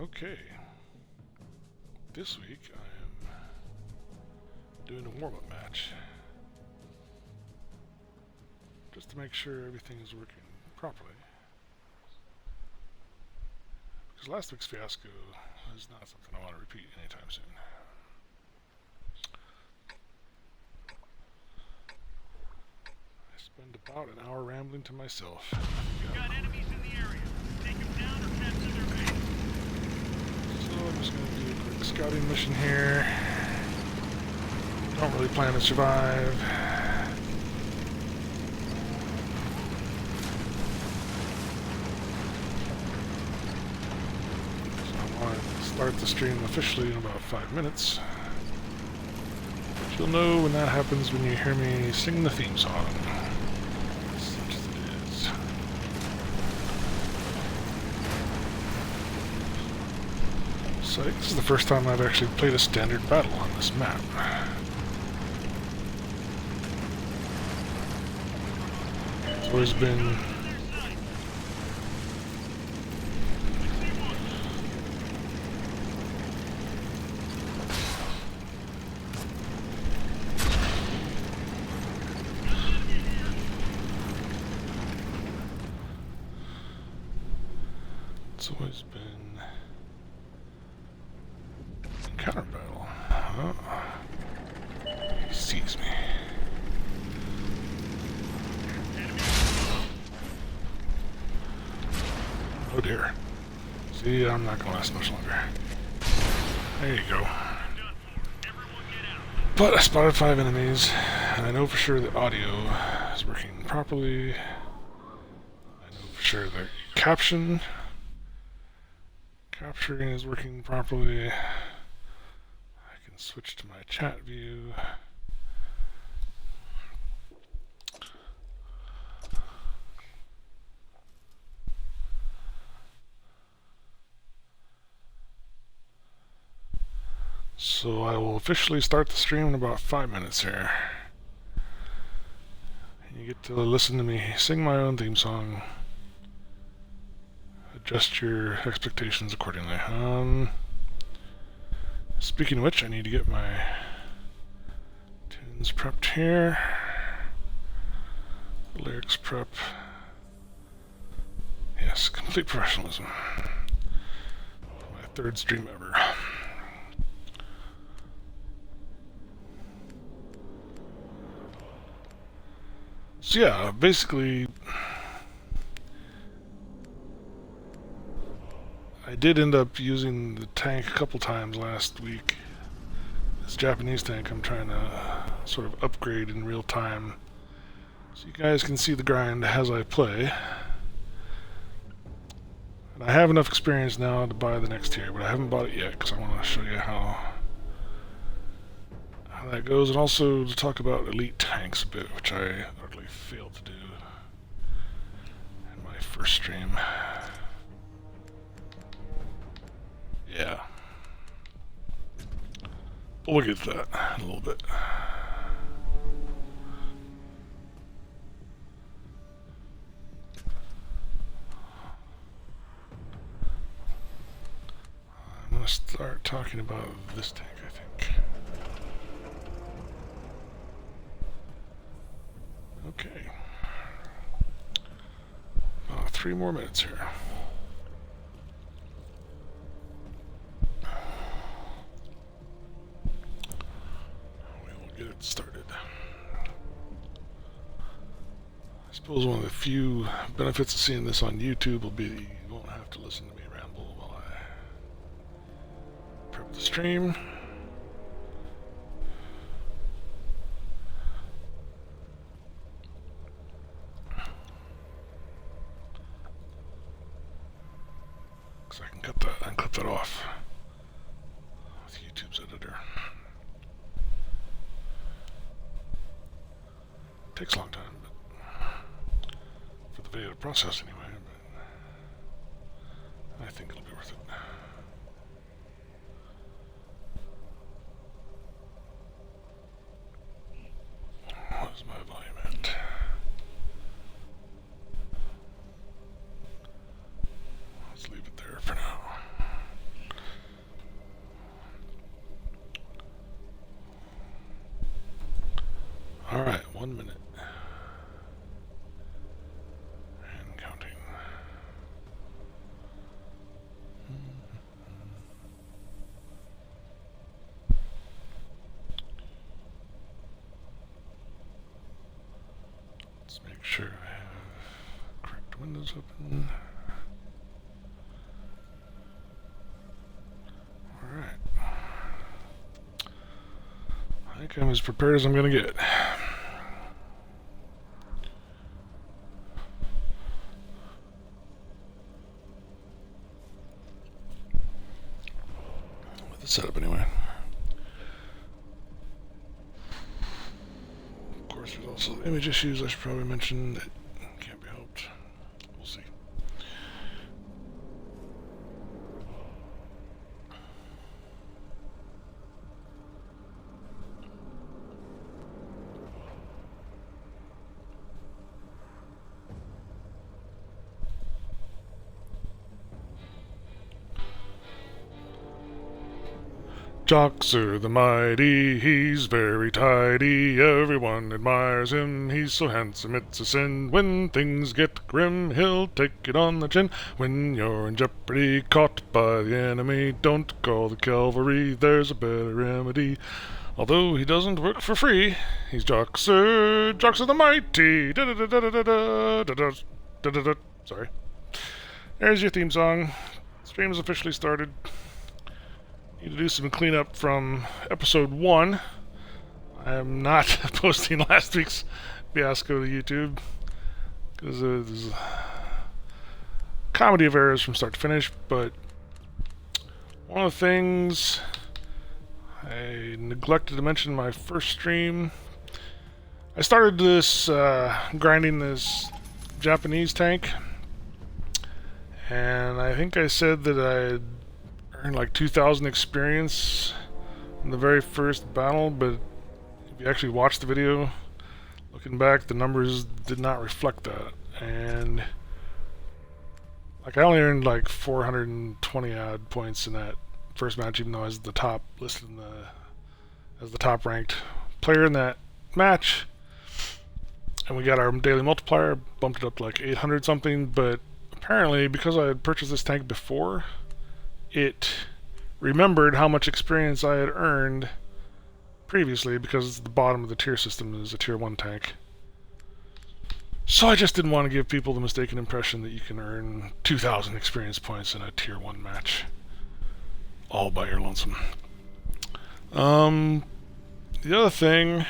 Okay. This week I am doing a warm-up match. Just to make sure everything is working properly. Because last week's fiasco is not something I want to repeat anytime soon. I spend about an hour rambling to myself. Got enemies in the area. Take them down or capture their base. So I'm just going to do a quick scouting mission here. Don't really plan to survive. So I want to start the stream officially in about 5 minutes. But you'll know when that happens when you hear me sing the theme song. Such as it is. So this is the first time I've actually played a standard battle on this map. It's always been encounter battle. Oh. He sees me. Oh dear. See, I'm not gonna last much longer. There you go. But I spotted 5 enemies, and I know for sure the audio is working properly. I know for sure the capturing is working properly. I can switch to my chat view. So I will officially start the stream in about 5 minutes here. You get to listen to me sing my own theme song. Adjust your expectations accordingly. Speaking of which, I need to get my tunes prepped here. Lyrics prep. Yes, complete professionalism. My 3rd stream ever. So yeah, basically, I did end up using the tank a couple times last week. This Japanese tank I'm trying to sort of upgrade in real time, so you guys can see the grind as I play. And I have enough experience now to buy the next tier, but I haven't bought it yet because I want to show you how that goes, and also to talk about elite tanks a bit, which I utterly failed to do in my first stream. Yeah. But we'll get to that in a little bit. I'm going to start talking about this tank, I think. Okay. 3 more minutes here. We will get it started. I suppose one of the few benefits of seeing this on YouTube will be that you won't have to listen to me ramble while I prep the stream. I can cut that and clip that off with YouTube's editor. It takes a long time, but for the video to process anyway, but I think it'll be worth it. What's my volume at? Let's leave it there for now. sure I have correct windows open. Alright. I think I'm as prepared as I'm gonna get. With the setup anyway. Of course, there's also image issues I should probably mention that can't be helped. We'll see. Joxer the mighty, he's very tidy, everyone admires him, he's so handsome it's a sin. When things get grim, he'll take it on the chin. When you're in jeopardy, caught by the enemy, don't call the cavalry, there's a better remedy. Although he doesn't work for free, he's Joxer, Joxer the mighty. Sorry. There's your theme song. Stream is officially started. Need to do some cleanup from episode 1. I am not posting last week's fiasco to YouTube because there's a comedy of errors from start to finish. But one of the things I neglected to mention in my first stream, I started this grinding this Japanese tank, and I think I said that I earned like 2,000 experience in the very first battle, but if you actually watch the video, looking back, the numbers did not reflect that. And like I only earned like 420 odd points in that first match, even though I was the top listed in as the top ranked player in that match. And we got our daily multiplier, bumped it up to like 800 something, but apparently because I had purchased this tank before, it remembered how much experience I had earned previously, because the bottom of the tier system is a tier 1 tank. So I just didn't want to give people the mistaken impression that you can earn 2,000 experience points in a tier 1 match all by your lonesome. The other thing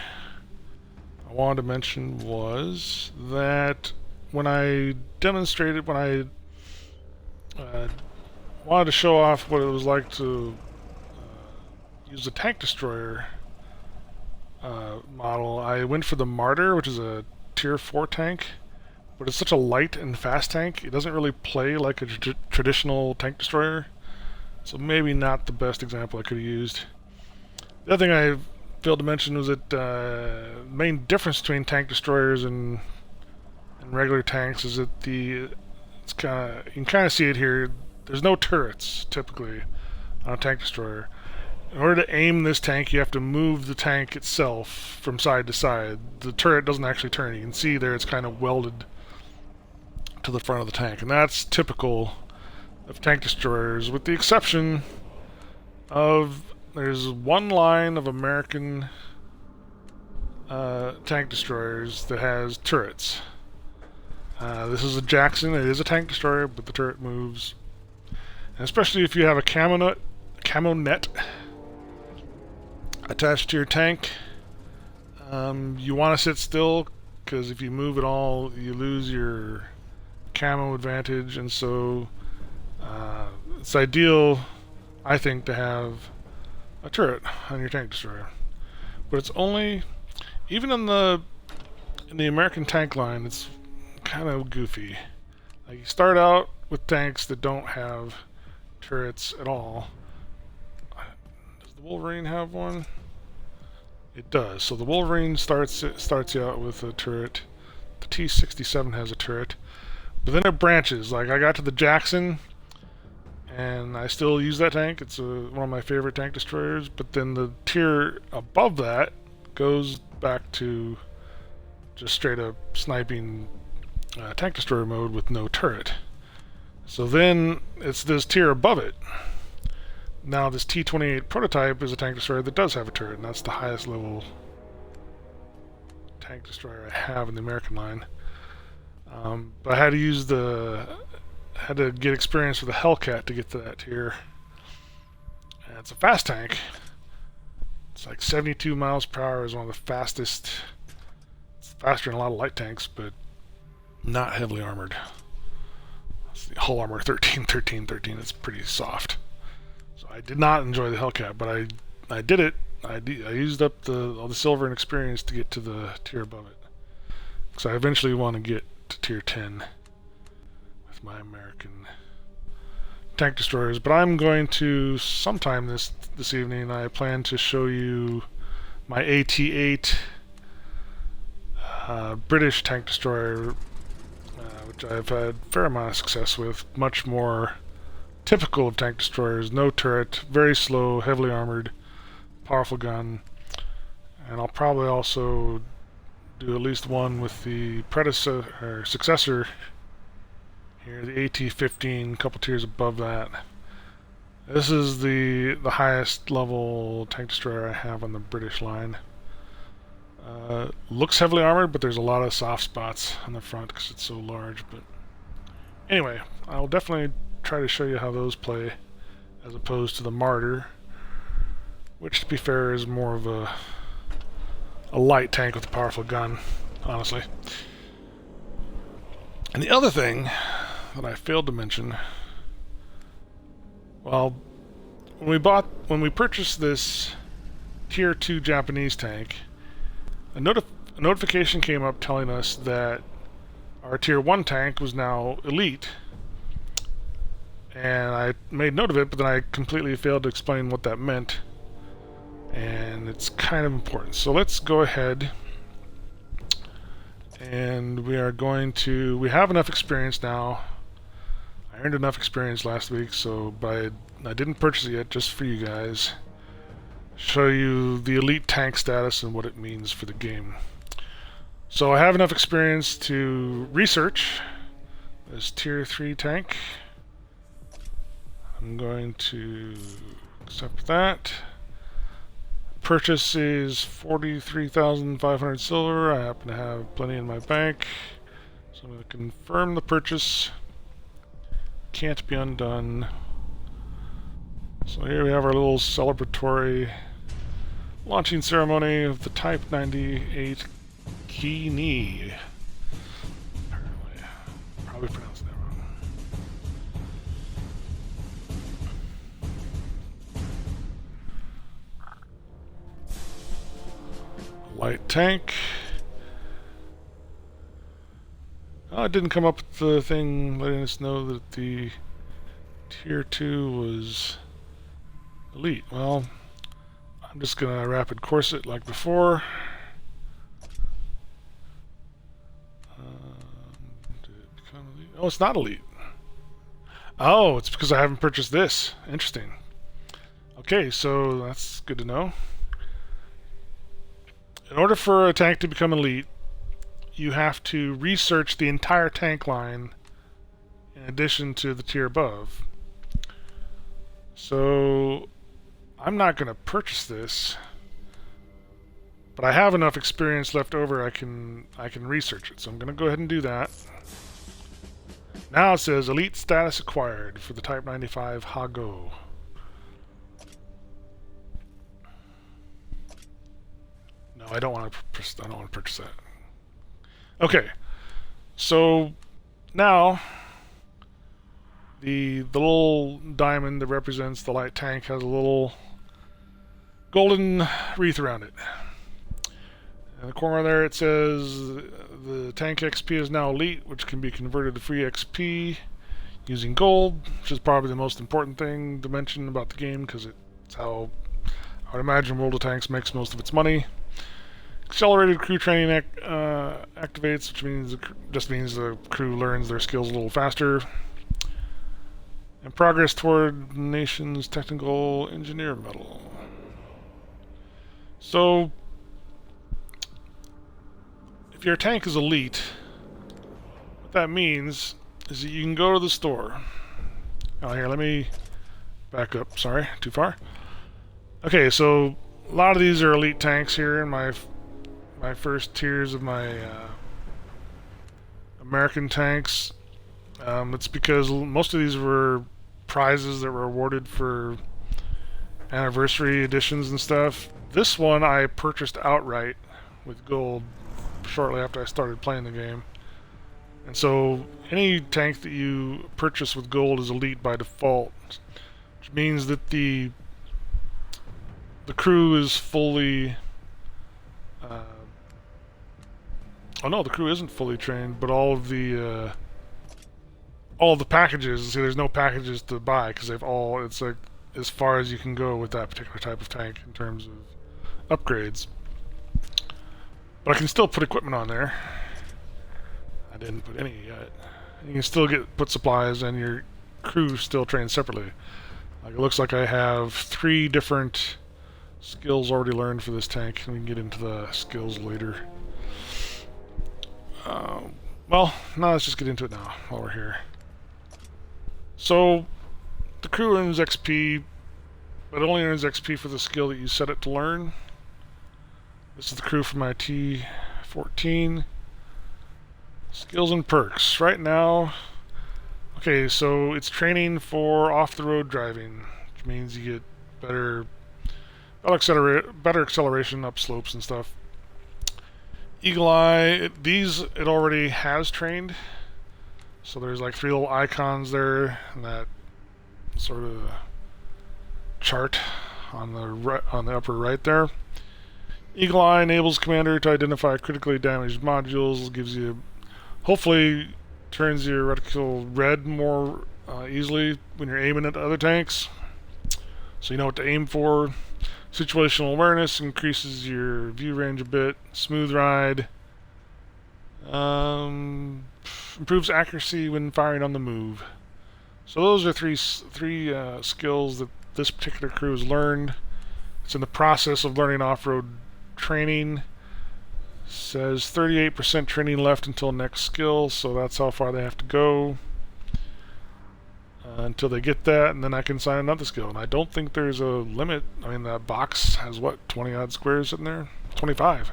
I wanted to mention was that when I demonstrated, when I wanted to show off what it was like to use a tank destroyer model, I went for the Martyr, which is a tier 4 tank, but it's such a light and fast tank, it doesn't really play like a traditional tank destroyer, so maybe not the best example I could have used. The other thing I failed to mention was that the main difference between tank destroyers and regular tanks is that you can kind of see it here. There's no turrets, typically, on a tank destroyer. In order to aim this tank, you have to move the tank itself from side to side. The turret doesn't actually turn. You can see there it's kind of welded to the front of the tank. And that's typical of tank destroyers, with the exception of there's one line of American tank destroyers that has turrets. This is a Jackson. It is a tank destroyer, but the turret moves. And especially if you have a camo net attached to your tank, you want to sit still, because if you move at all, you lose your camo advantage. And so it's ideal, I think, to have a turret on your tank destroyer. But it's only, even in the American tank line, it's kind of goofy. Like, you start out with tanks that don't have turrets at all. Does the Wolverine have one? It does. So the Wolverine starts you out with a turret. The T-67 has a turret, but then it branches. Like, I got to the Jackson, and I still use that tank. It's one of my favorite tank destroyers. But then the tier above that goes back to just straight up sniping tank destroyer mode with no turret. So then it's this tier above it. Now this T-28 prototype is a tank destroyer that does have a turret, and that's the highest level tank destroyer I have in the American line. But I had to use had to get experience with the Hellcat to get to that tier. And it's a fast tank. It's like 72 miles per hour is one of the fastest. It's faster than a lot of light tanks, but not heavily armored. It's the hull armor 13, 13, 13. It's pretty soft. So I did not enjoy the Hellcat, but I did it. I used up all the silver and experience to get to the tier above it. So I eventually want to get to tier 10 with my American tank destroyers. But I'm going to sometime this evening. I plan to show you my AT-8 British tank destroyer, which I've had a fair amount of success with. Much more typical of tank destroyers. No turret, very slow, heavily armored, powerful gun. And I'll probably also do at least one with the successor here, the AT-15, a couple tiers above that. This is the highest level tank destroyer I have on the British line. Looks heavily armored, but there's a lot of soft spots on the front because it's so large. But anyway, I'll definitely try to show you how those play as opposed to the Martyr, which, to be fair, is more of a light tank with a powerful gun, honestly. And the other thing that I failed to mention, well, when we purchased this tier 2 Japanese tank, a notification came up telling us that our tier 1 tank was now elite. And I made note of it, but then I completely failed to explain what that meant. And it's kind of important. So let's go ahead, and we have enough experience now. I earned enough experience last week, but I didn't purchase it yet, just for you guys. Show you the elite tank status and what it means for the game. So I have enough experience to research this tier 3 tank. I'm going to accept that. Purchase is 43,500 silver. I happen to have plenty in my bank, so I'm going to confirm the purchase. Can't be undone. So here we have our little celebratory launching ceremony of the Type 98 Kini. Apparently, probably pronounced that wrong. Light tank. Oh, it didn't come up with the thing letting us know that the tier 2 was elite. Well, I'm just gonna rapid course it like before. Did it become elite? Oh, it's not elite. Oh, it's because I haven't purchased this. Interesting. Okay, so that's good to know. In order for a tank to become elite, you have to research the entire tank line in addition to the tier above. So I'm not going to purchase this, but I have enough experience left over I can research it. So I'm going to go ahead and do that. Now it says elite status acquired for the Type 95 Hago. No, I don't want to purchase that. Okay, so now the little diamond that represents the light tank has a little golden wreath around it. In the corner there it says the tank XP is now elite, which can be converted to free XP using gold, which is probably the most important thing to mention about the game because it's how I would imagine World of Tanks makes most of its money. Accelerated crew training activates, which just means the crew learns their skills a little faster. And progress toward nation's technical engineer medal. So, if your tank is elite, what that means is that you can go to the store. Oh, here, let me back up. Sorry, too far. Okay, so a lot of these are elite tanks here in my first tiers of my American tanks. It's because most of these were prizes that were awarded for anniversary editions and stuff. This one I purchased outright with gold shortly after I started playing the game. And so any tank that you purchase with gold is elite by default, which means that the crew is fully oh no, the crew isn't fully trained, but all of the packages, see, there's no packages to buy because they've all, it's like as far as you can go with that particular type of tank in terms of upgrades. But I can still put equipment on there. I didn't put any yet. You can still put supplies, and your crew still trained separately. Like, it looks like I have 3 different skills already learned for this tank, and we can get into the skills later. Well, no, let's just get into it now while we're here. So, the crew earns XP, but it only earns XP for the skill that you set it to learn. This is the crew for my T-14. Skills and perks. Right now, okay, so it's training for off-the-road driving, which means you get better acceleration up slopes and stuff. Eagle Eye, it already has trained. So there's like 3 little icons there in that sort of chart on the upper right there. Eagle Eye enables commander to identify critically damaged modules, gives you, hopefully turns your reticle red more easily when you're aiming at other tanks, so you know what to aim for. Situational awareness increases your view range a bit. Smooth ride improves accuracy when firing on the move. So those are three skills that this particular crew has learned. It's in the process of learning off-road training. Says 38% training left until next skill, so that's how far they have to go until they get that, and then I can sign another skill. And I don't think there's a limit. I mean, that box has what, 20 odd squares in there? 25.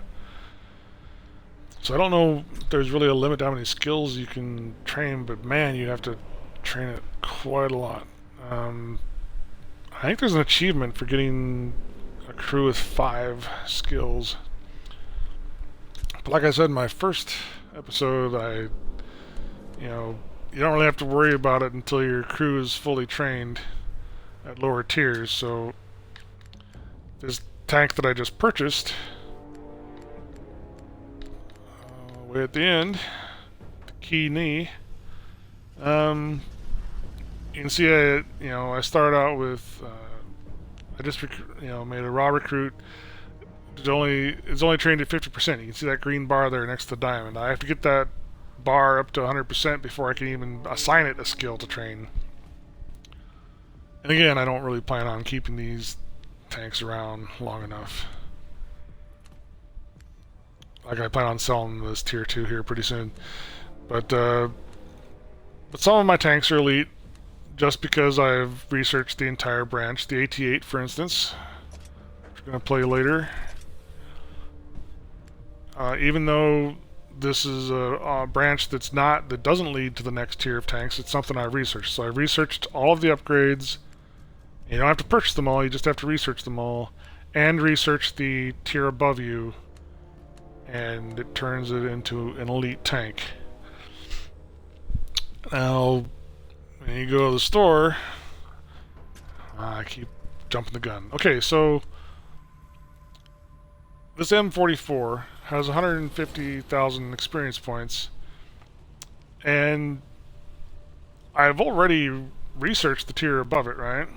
So I don't know if there's really a limit to how many skills you can train, but man, you have to train it quite a lot. I think there's an achievement for getting a crew with 5 skills. But like I said in my first episode, you don't really have to worry about it until your crew is fully trained at lower tiers. So this tank that I just purchased, way at the end, the Key Knee, you can see I started out with I just made a raw recruit. It's only trained at 50%. You can see that green bar there next to the diamond. I have to get that bar up to 100% before I can even assign it a skill to train. And again, I don't really plan on keeping these tanks around long enough. Like, I plan on selling this tier 2 here pretty soon. But some of my tanks are elite just because I've researched the entire branch. The AT-8, for instance, which we're going to play later. Even though this is a branch that doesn't lead to the next tier of tanks, it's something I've researched. So I've researched all of the upgrades. You don't have to purchase them all, you just have to research them all, and research the tier above you, and it turns it into an elite tank. Now, when you go to the store, I keep jumping the gun. Okay, so this M44 has 150,000 experience points, and I've already researched the tier above it, right?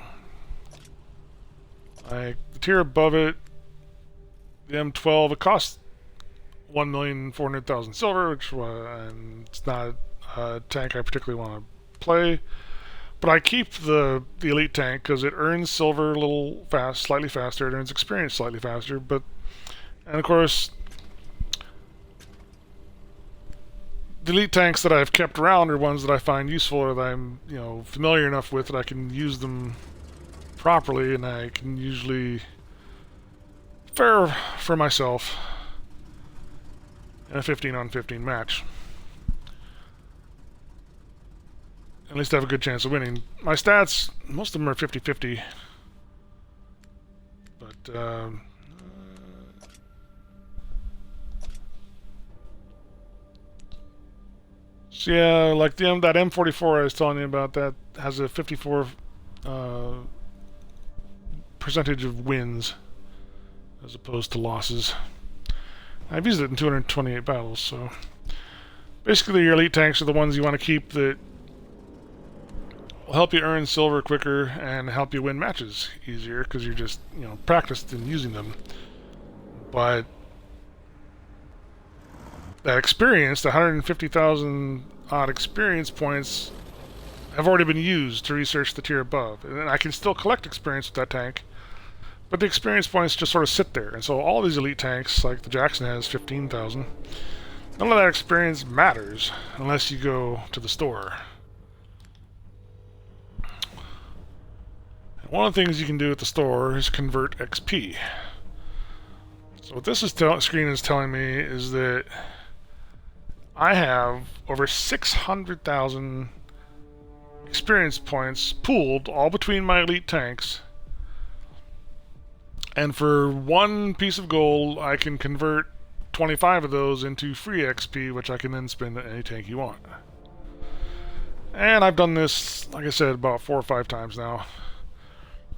Like, the tier above it, the M12, it costs 1,400,000 silver, which it's not a tank I particularly want to play. But I keep the elite tank because it earns silver a little slightly faster. It earns experience slightly faster, and of course, the elite tanks that I've kept around are ones that I find useful, or that I'm familiar enough with that I can use them properly, and I can usually fare for myself in a 15-on-15 match. at least have a good chance of winning. My stats, most of them are 50-50. But, so yeah, like that M44 I was telling you about, that has a 54 percentage of wins as opposed to losses. I've used it in 228 battles, so basically your elite tanks are the ones you want to keep that will help you earn silver quicker and help you win matches easier because you're just, practiced in using them. But that experience, the 150,000 odd experience points, have already been used to research the tier above. And I can still collect experience with that tank, but the experience points just sort of sit there. And so all these elite tanks, like the Jackson has 15,000, none of that experience matters unless you go to the store. And one of the things you can do at the store is convert XP. So what this screen is telling me is that I have over 600,000 experience points pooled all between my elite tanks. And for one piece of gold, I can convert 25 of those into free XP, which I can then spend on any tank you want. And I've done this, like I said, about 4 or 5 times now.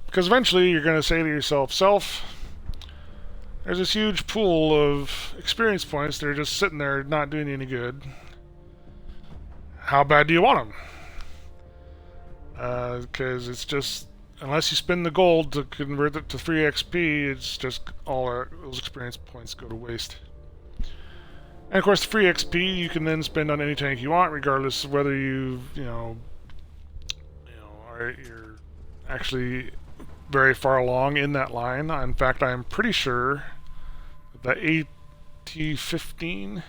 Because eventually you're going to say to yourself, there's this huge pool of experience points that are just sitting there not doing you any good. How bad do you want them? Because it's just, unless you spend the gold to convert it to free XP, it's just all those experience points go to waste. And of course, the free XP you can then spend on any tank you want, regardless of whether you're actually very far along in that line. In fact, I'm pretty sure that AT-15,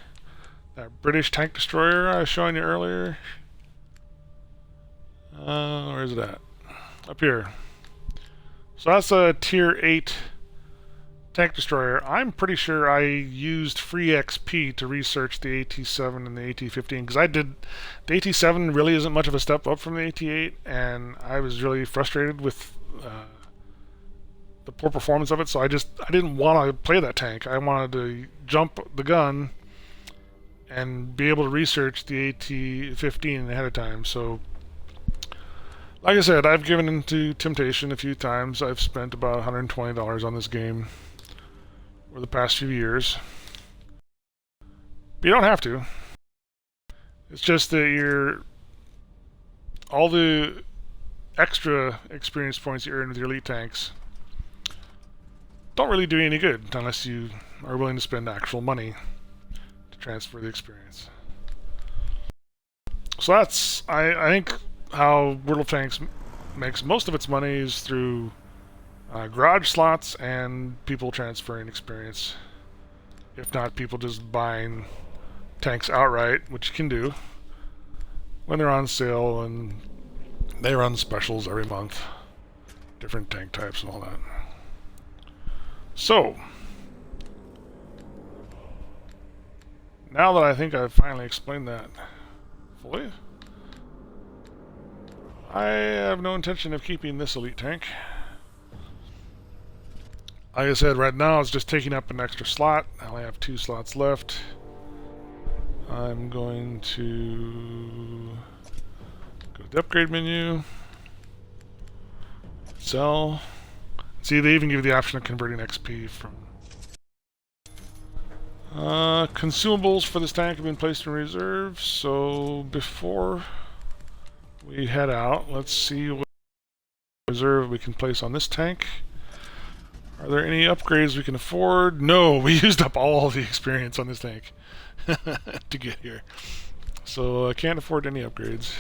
that British tank destroyer I was showing you earlier, where is it at? Up here. So that's a tier 8 tank destroyer. I'm pretty sure I used free XP to research the AT-7 and the AT-15, because the AT-7 really isn't much of a step up from the AT-8, and I was really frustrated with the poor performance of it, so I didn't want to play that tank. I wanted to jump the gun and be able to research the AT-15 ahead of time. So, like I said, I've given into temptation a few times. I've spent about $120 on this game over the past few years. But you don't have to. It's just that all the extra experience points you earn with your elite tanks don't really do you any good unless you are willing to spend actual money to transfer the experience. So that's, I think, how World of Tanks makes most of its money is through garage slots and people transferring experience. If not, people just buying tanks outright, which you can do when they're on sale, and they run specials every month, different tank types and all that. So, now that I think I've finally explained that fully, I have no intention of keeping this elite tank. Like I said, right now it's just taking up an extra slot. I only have 2 slots left. I'm going to go to the upgrade menu, sell. See, they even give you the option of converting XP from... consumables for this tank have been placed in reserve, so before we head out, let's see what reserve we can place on this tank. Are there any upgrades we can afford? No, we used up all the experience on this tank to get here. So I can't afford any upgrades.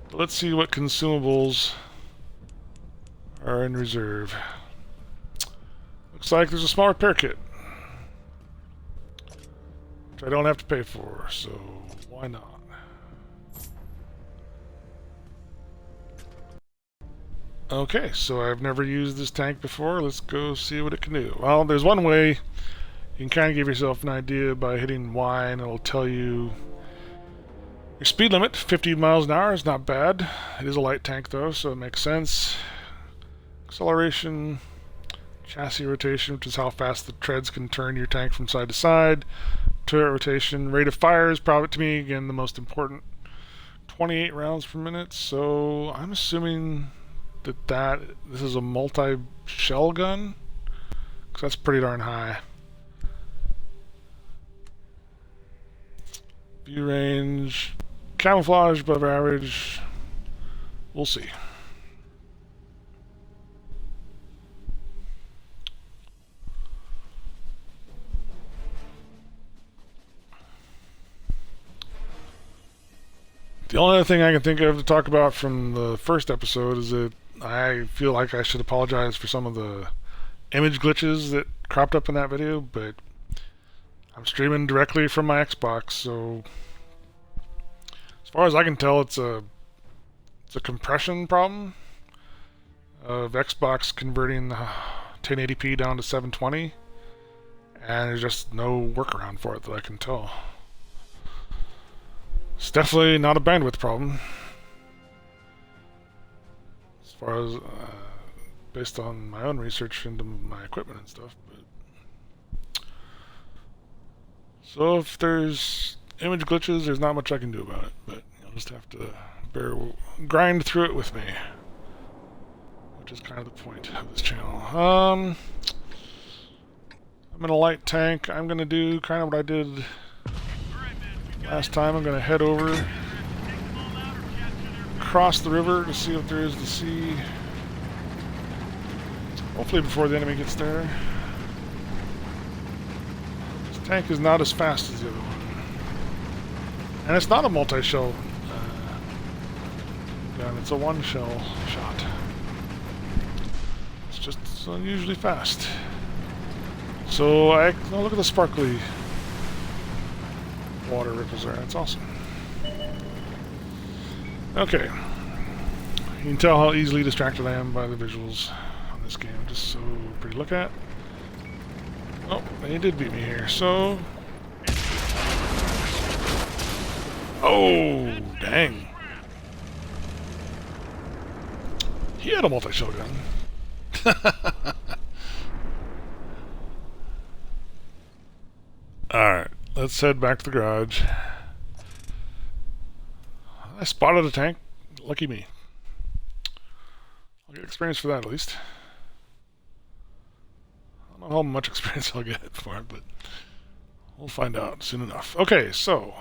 But let's see what consumables are in reserve. Looks like there's a small repair kit, which I don't have to pay for, so why not? Okay, so I've never used this tank before. Let's go see what it can do. Well, there's one way you can kind of give yourself an idea by hitting Y, and it'll tell you Your speed limit, 50 miles an hour, is not bad. It is a light tank though, so it makes sense. Acceleration, chassis rotation, which is how fast the treads can turn your tank from side to side. Turret rotation, rate of fire is probably, to me, again, the most important. 28 rounds per minute, so I'm assuming that this is a multi-shell gun, because that's pretty darn high. View range, camouflage above average, we'll see. The only other thing I can think of to talk about from the first episode is that I feel like I should apologize for some of the image glitches that cropped up in that video, but I'm streaming directly from my Xbox, so as far as I can tell, it's a compression problem of Xbox converting 1080p down to 720, and there's just no workaround for it that I can tell. It's definitely not a bandwidth problem, as far as based on my own research into my equipment and stuff. But so if there's image glitches, there's not much I can do about it. But you'll just have to grind through it with me, which is kind of the point of this channel. I'm in a light tank. I'm gonna do kind of what I did last time. I'm going to head over, cross the river to see what there is to see. Hopefully before the enemy gets there. This tank is not as fast as the other one. And it's not a multi-shell gun, it's a one-shell shot. It's just unusually fast. So oh, look at the sparkly water ripples there. That's awesome. Okay. You can tell how easily distracted I am by the visuals on this game. Just so pretty to look at. Oh, they did beat me here. So... oh, dang. He had a multi-shell gun. Alright. Let's head back to the garage. I spotted a tank. Lucky me. I'll get experience for that at least. I don't know how much experience I'll get for it, but we'll find out soon enough. Okay, so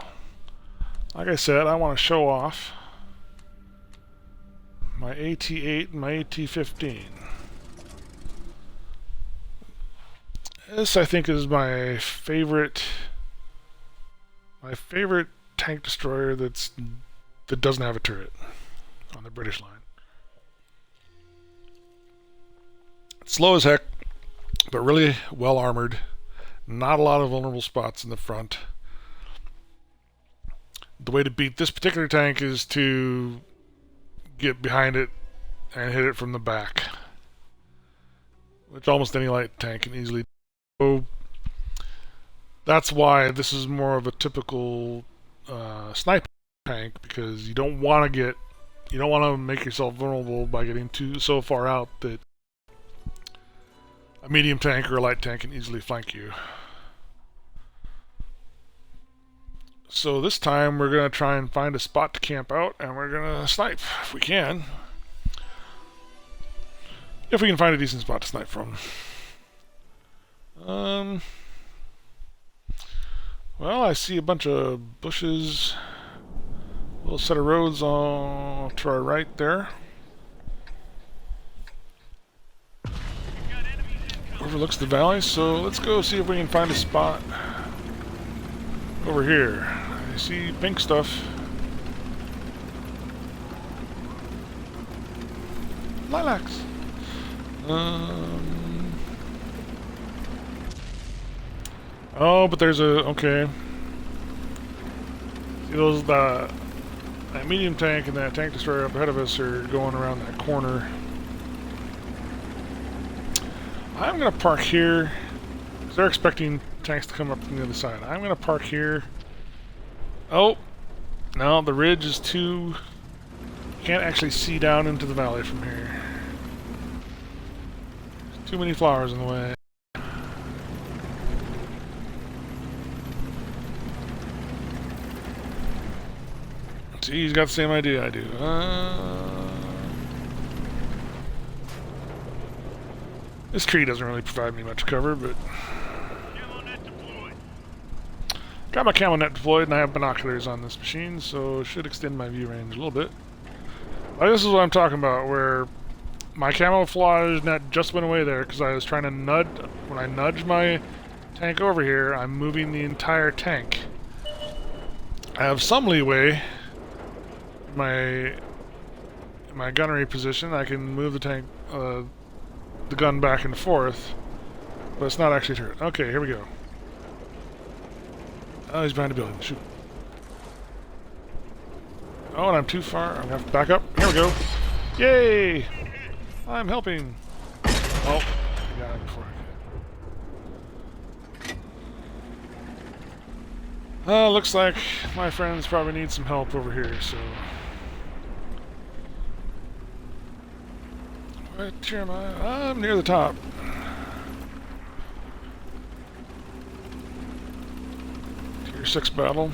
like I said, I want to show off my AT-8 and my AT-15. This, I think, is my favorite tank destroyer that doesn't have a turret on the British line. It's slow as heck, but really well armored. Not a lot of vulnerable spots in the front. The way to beat this particular tank is to get behind it and hit it from the back, which almost any light tank can easily do. That's why this is more of a typical sniper tank, because you don't want to make yourself vulnerable by getting so far out that a medium tank or a light tank can easily flank you. So this time we're going to try and find a spot to camp out, and we're going to snipe if we can. If we can find a decent spot to snipe from. Well, I see a bunch of bushes. A little set of roads on to our right there. Overlooks the valley, so let's go see if we can find a spot over here. I see pink stuff. Lilacs. Oh, but there's a... okay. See those, that medium tank and that tank destroyer up ahead of us are going around that corner. I'm going to park here, because they're expecting tanks to come up from the other side. I'm going to park here. Oh, No, the ridge is too... Can't actually see down into the valley from here. There's too many flowers in the way. See, he's got the same idea I do. This tree doesn't really provide me much cover, but... Camo net deployed. Got my camo net deployed, and I have binoculars on this machine, so it should extend my view range a little bit. But this is what I'm talking about, where my camouflage net just went away there, because I was trying to nudge... When I nudge my tank over here, I'm moving the entire tank. I have some leeway in my gunnery position. I can move the tank, the gun back and forth, but it's not actually turret. Okay, here we go. Oh, he's behind the building. Shoot. Oh, and I'm too far. I'm gonna have to back up. Here we go. Yay! I'm helping. Oh, I got it before I could. Looks like my friends probably need some help over here, so... Right here am I? I'm near the top. Tier 6 battle.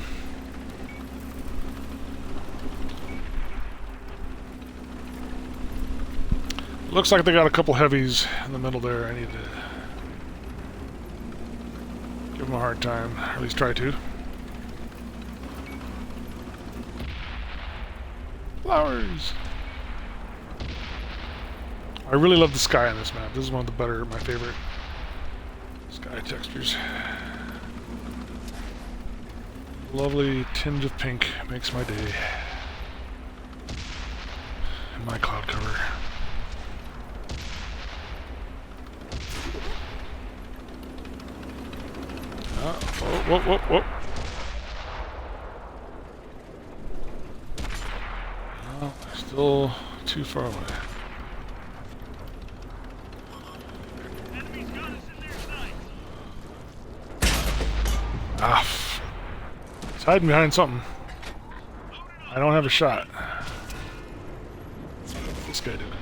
Looks like they got a couple heavies in the middle there. I need to give them a hard time, or at least try to. Flowers! I really love the sky on this map. This is one of the better, my favorite sky textures. Lovely tinge of pink makes my day. And my cloud cover. Whoa, whoa, whoa, whoa. Oh, still too far away. Enemy's got us in their sights. Ah, it's hiding behind something. I don't have a shot. What's this guy doing?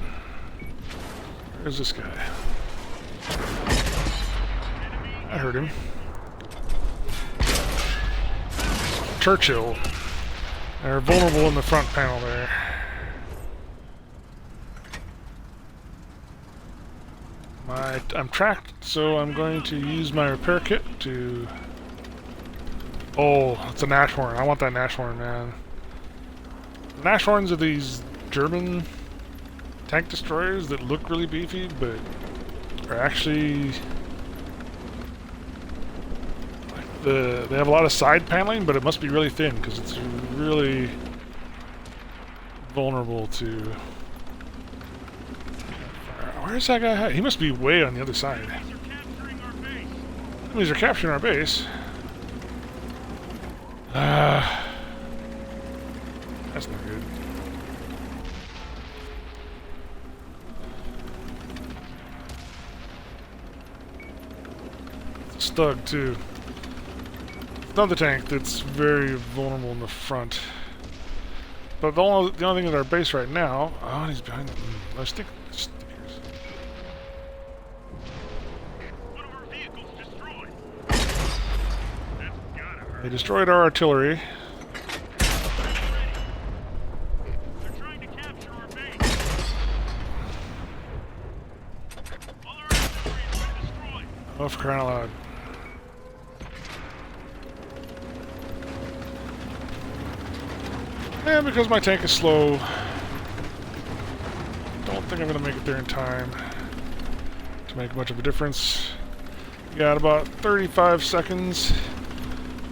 Where's this guy? I heard him. Churchill. They're vulnerable in the front panel there. I'm tracked, so I'm going to use my repair kit to... Oh, it's a Nashorn. I want that Nashorn, man. Nashorns are these German tank destroyers that look really beefy, but are actually... They have a lot of side paneling, but it must be really thin, because it's really vulnerable to... Where's that guy? He must be way on the other side. Enemies are capturing our base. Enemies are capturing our base. That's not good. It's a Stug, too. Another tank that's very vulnerable in the front. But the only thing at our base right now... Oh, he's behind the... There's stickers. One of our vehicles destroyed. That's gotta hurt. They destroyed our artillery. They're trying to capture our base. All our artillery has been destroyed. Oh, for crying out loud. And because my tank is slow, don't think I'm going to make it there in time to make much of a difference. Got about 35 seconds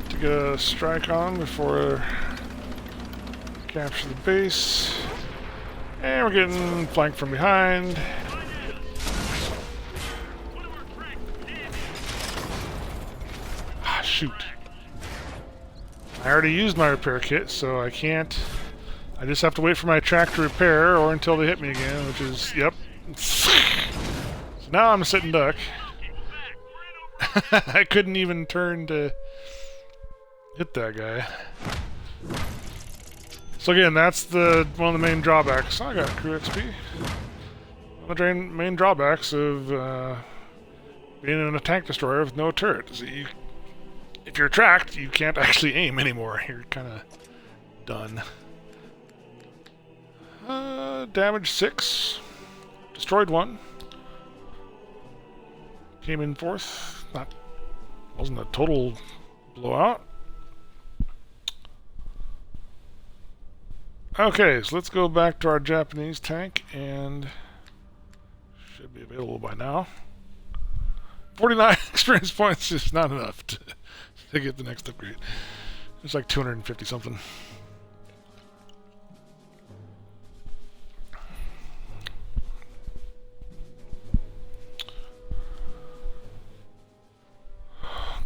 to get a strike on before I capture the base. And we're getting flanked from behind. One of our tracks is dead. Ah, shoot. I already used my repair kit, so I can't... I just have to wait for my track to repair or until they hit me again, which is... Yep. So now I'm a sitting duck. Get back. We're in over. I couldn't even turn to hit that guy. So again, that's one of the main drawbacks. I got crew XP. One of the main drawbacks of being in a tank destroyer with no turret is that if you're tracked, you can't actually aim anymore. You're kind of done. Damage 6. Destroyed 1. Came in 4th. Wasn't a total blowout. Okay, so let's go back to our Japanese tank, and should be available by now. 49 experience points is not enough to get the next upgrade. It's like 250 something.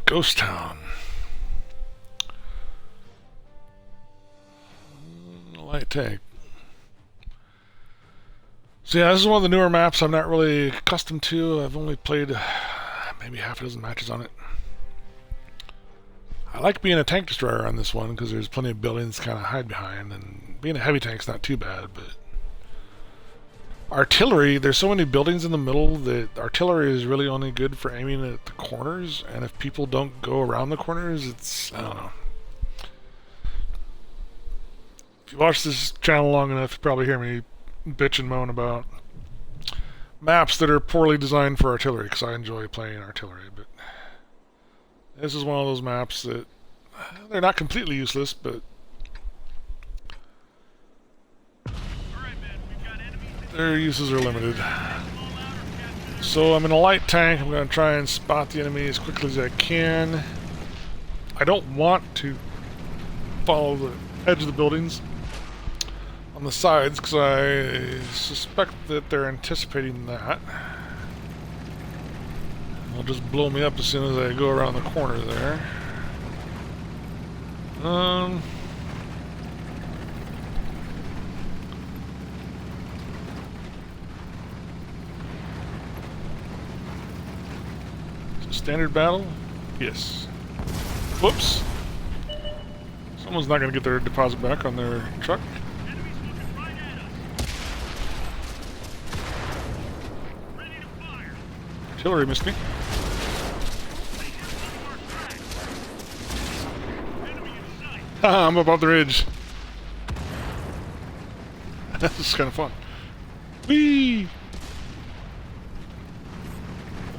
Ghost Town. Light tank. So yeah, this is one of the newer maps I'm not really accustomed to. I've only played maybe half a dozen matches on it. I like being a tank destroyer on this one because there's plenty of buildings to kind of hide behind, and being a heavy tank's not too bad, but artillery, there's so many buildings in the middle that artillery is really only good for aiming at the corners, and if people don't go around the corners, it's, I don't know. If you watch this channel long enough, you probably hear me bitch and moan about maps that are poorly designed for artillery, because I enjoy playing artillery, but this is one of those maps that they're not completely useless, but their uses are limited. So I'm in a light tank. I'm going to try and spot the enemy as quickly as I can. I don't want to follow the edge of the buildings on the sides because I suspect that they're anticipating that. They'll just blow me up as soon as I go around the corner there. Standard battle? Yes. Whoops. Someone's not going to get their deposit back on their truck. Enemies looking right at us. Ready to fire. Artillery missed me. They hit one of our tracks. Enemy in sight. Haha, I'm above the ridge. This is kind of fun. Whee!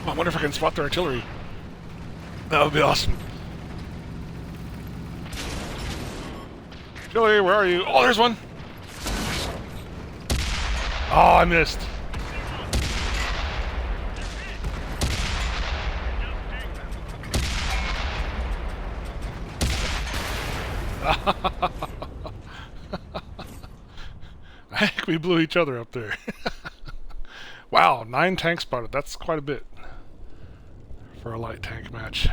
Oh, I wonder if I can spot their artillery. That would be awesome. Artillery, where are you? Oh, there's one! Oh, I missed. I think we blew each other up there. Wow, 9 tanks spotted. That's quite a bit for a light tank match.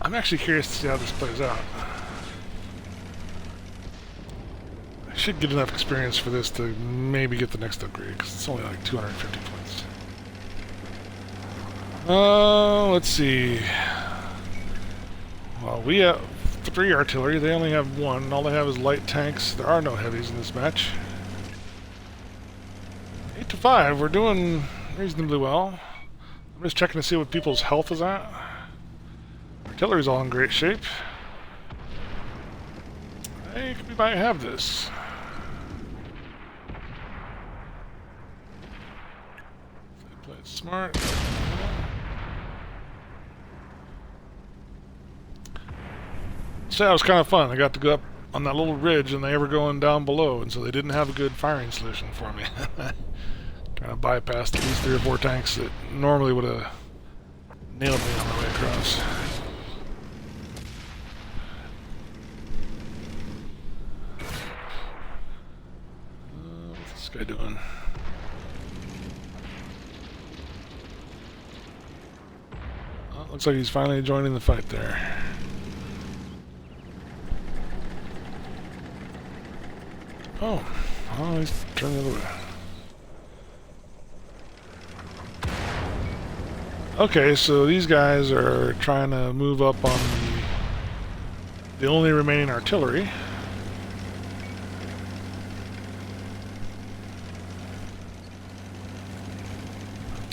I'm actually curious to see how this plays out. I should get enough experience for this to maybe get the next upgrade, because it's only like 250 points. Let's see. Well, we have 3 artillery. They only have 1. All they have is light tanks. There are no heavies in this match. 8 to 5. We're doing reasonably well. I'm just checking to see what people's health is at. Artillery's all in great shape. I think we might have this. They played smart. So that was kind of fun. I got to go up on that little ridge and they were going down below, and so they didn't have a good firing solution for me. Kind of bypassed at least 3 or 4 tanks that normally would have nailed me on my way across. What's this guy doing? Oh, looks like he's finally joining the fight there. Oh, he's turned the other way. Okay, so these guys are trying to move up on the only remaining artillery.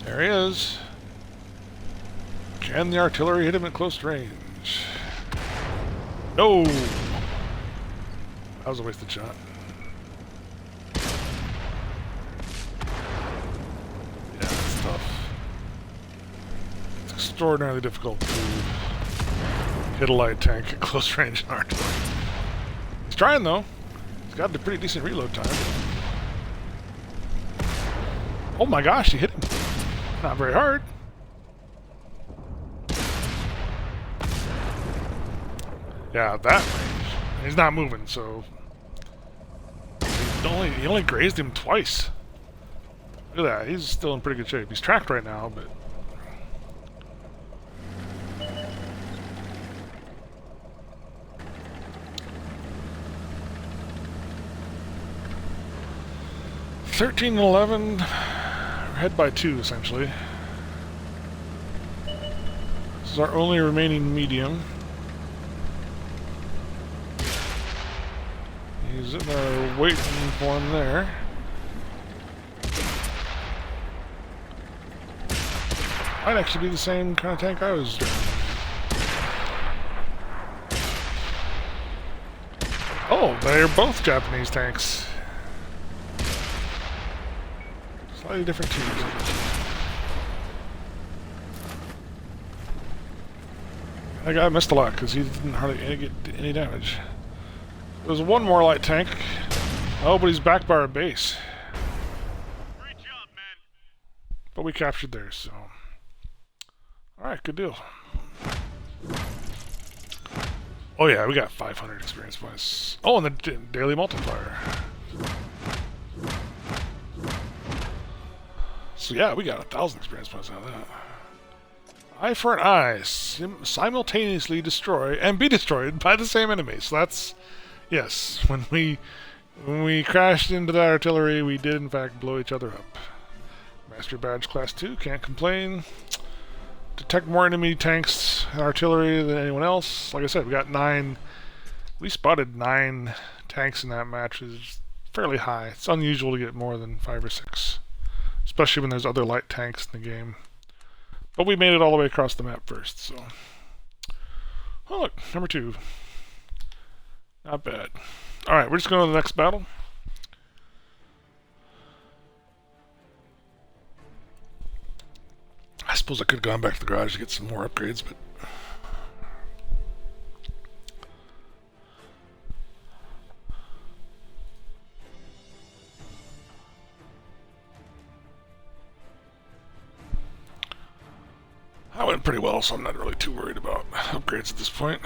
There he is. Can the artillery hit him at close range? No! That was a wasted shot. Yeah, it's tough. It's extraordinarily difficult to hit a light tank at close range in artillery. He's trying though. He's got a pretty decent reload time. Oh my gosh, he hit him. Not very hard. Yeah, that range. He's not moving, so he only grazed him twice. Look at that. He's still in pretty good shape. He's tracked right now, but 13 and 11, head by 2 essentially. This is our only remaining medium. He's in there waiting for him there. Might actually be the same kind of tank I was doing. Oh, they're both Japanese tanks. Slightly different teams. That guy missed a lot because he didn't hardly get any damage. There's one more light tank. Oh, but he's back by our base. Great job, man. But we captured theirs, so. Alright, good deal. Oh yeah, we got 500 experience points. Oh, and the daily multiplier. So yeah, we got 1,000 experience points out of that. Eye for an eye. Simultaneously destroy and be destroyed by the same enemy. So that's... Yes, when we crashed into the artillery, we did in fact blow each other up. Master Badge Class 2, can't complain. Detect more enemy tanks and artillery than anyone else. Like I said, we got 9... We spotted 9 tanks in that match, which is fairly high. It's unusual to get more than 5 or 6. Especially when there's other light tanks in the game. But we made it all the way across the map first, so... Oh look, number 2. Not bad. Alright, we're just going to the next battle. I suppose I could have gone back to the garage to get some more upgrades, but... That went pretty well, so I'm not really too worried about upgrades at this point.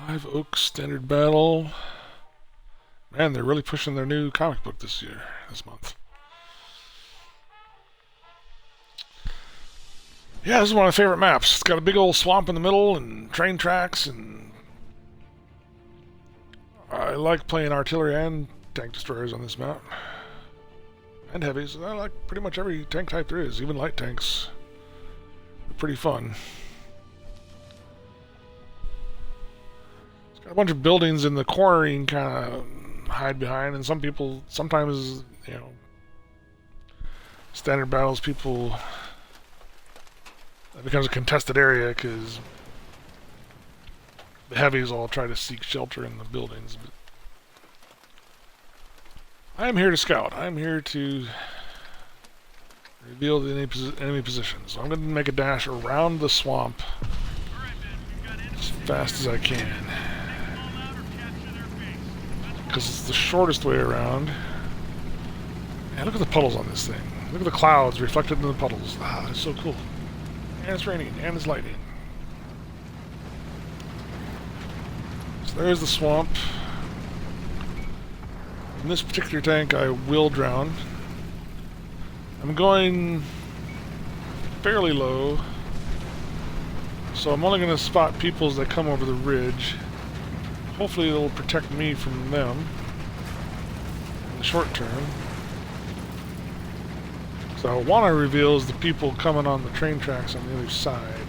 Live Oak Standard Battle. Man, they're really pushing their new comic book this month. Yeah, this is one of my favorite maps. It's got a big old swamp in the middle and train tracks, and I like playing artillery and tank destroyers on this map. And heavies. I like pretty much every tank type there is, even light tanks. They're pretty fun. It's got a bunch of buildings in the corner you can kind of hide behind, and some people, sometimes, you know, standard battles, people, it becomes a contested area because the heavies all try to seek shelter in the buildings. But I am here to scout. I am here to reveal the enemy positions. So I'm going to make a dash around the swamp as fast as I can. Because it's the shortest way around. Man, look at the puddles on this thing. Look at the clouds reflected in the puddles. Ah, it's so cool. And it's raining, and it's lightning. So there's the swamp. In this particular tank, I will drown. I'm going fairly low, so I'm only going to spot people as they come over the ridge. Hopefully it'll protect me from them in the short term. So what I want to reveal is the people coming on the train tracks on the other side.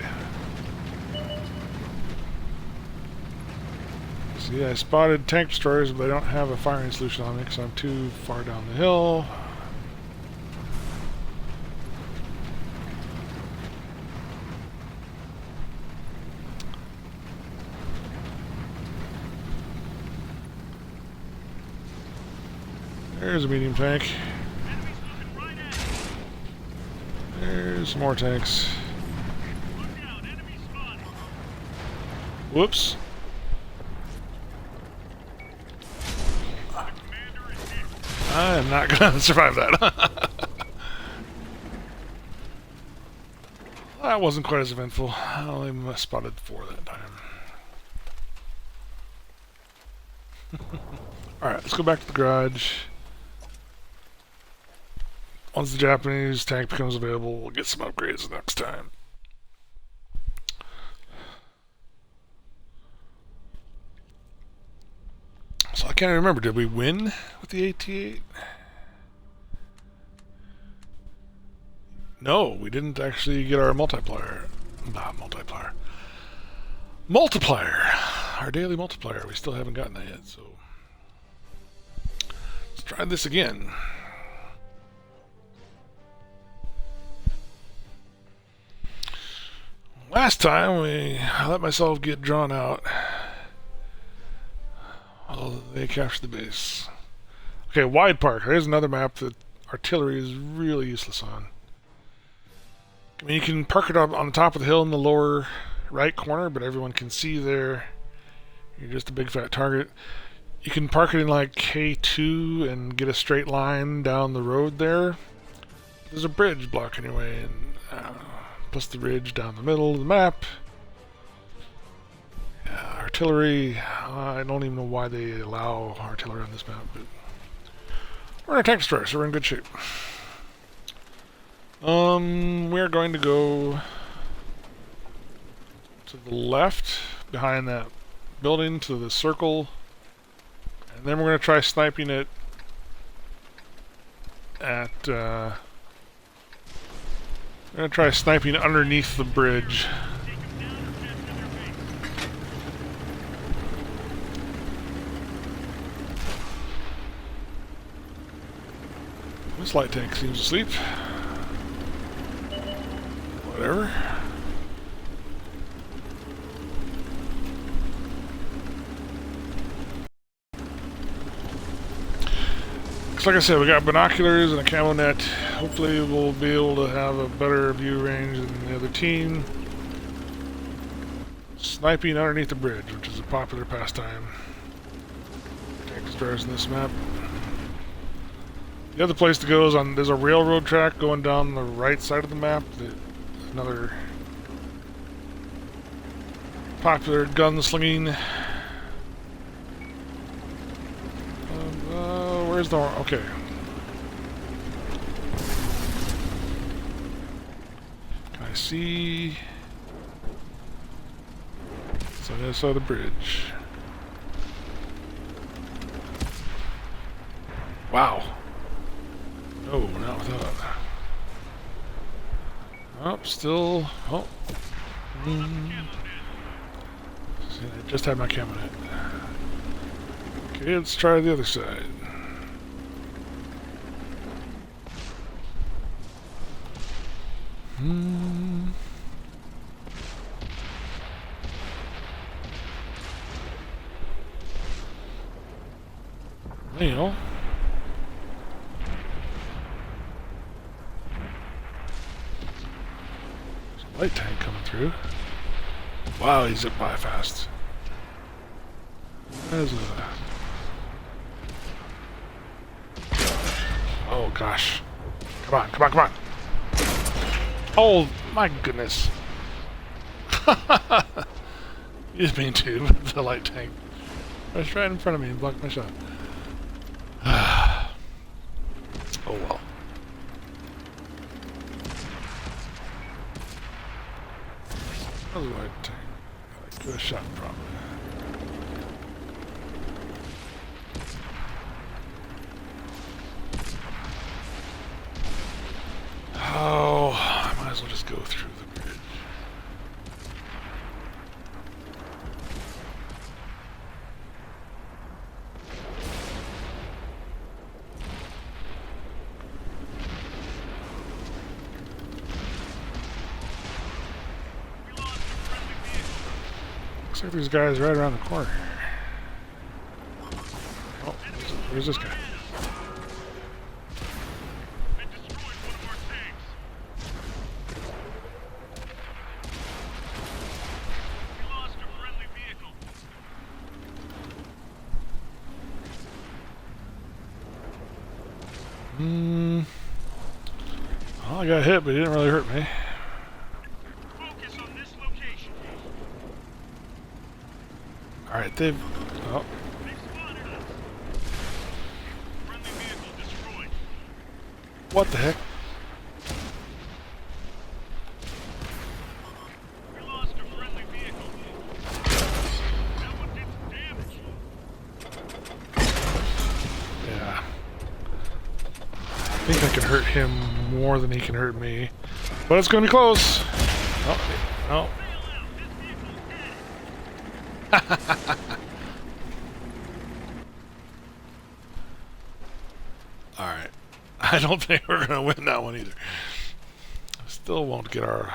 See, I spotted tank destroyers, but I don't have a firing solution on me because I'm too far down the hill. There's a medium tank. Enemies looking right at you. There's some more tanks. Look out, enemy spotted. Whoops. The commander is hit. I am not going to survive that. That wasn't quite as eventful. I only spotted 4 that time. Alright, let's go back to the garage. Once the Japanese tank becomes available, we'll get some upgrades next time. So I can't remember, did we win with the AT-8? No, we didn't actually get our multiplier. Multiplier! Our daily multiplier. We still haven't gotten that yet, so let's try this again. Last time I let myself get drawn out. Well, they captured the base. Okay, Wide Park. Here's another map that artillery is really useless on. I mean, you can park it up on the top of the hill in the lower right corner, but everyone can see there. You're just a big fat target. You can park it in like K2 and get a straight line down the road there. There's a bridge block anyway, and plus the ridge down the middle of the map. Yeah, artillery, I don't even know why they allow artillery on this map, but we're in a tank destroyer, so we're in good shape. We're going to go to the left behind that building to the circle, and then we're going to try sniping it at we're going to try sniping underneath the bridge. Take them down and capture their base. This light tank seems asleep. Whatever. Like I said, we got binoculars and a camo net. Hopefully we'll be able to have a better view range than the other team. Sniping underneath the bridge, which is a popular pastime. Tank destroyers in this map. The other place to go is there's a railroad track going down the right side of the map. Another popular gunslinging. Where's the... okay. Can I see... it's on the other side of the bridge. Wow. No, not without. Oh, still... oh. See, I just had my camo net. Okay, let's try the other side. Well, there's a light tank coming through. Wow, he zipped by fast. There's a... oh gosh. Come on, come on, come on! Oh, my goodness. You didn't mean to, the light tank. It was right in front of me and blocked my shot. Oh well. Another light tank. Do a shot probably. Oh, I might as well just go through the bridge. Looks like there's guys right around the corner here. Oh, where's this guy? They destroyed one of our tanks. We lost a friendly vehicle. Well, I got hit, but he didn't really hurt me. Focus on this location. Alright, they've... Oh, They've spotted us. Friendly vehicle destroyed. what the heck? We lost a friendly vehicle. That one did some damage. Yeah. I think I can hurt him more than he can hurt me. But it's going to be close. Oh, no. Bail out. This vehicle's dead. Alright. I don't think we're going to win that one either. Still won't get our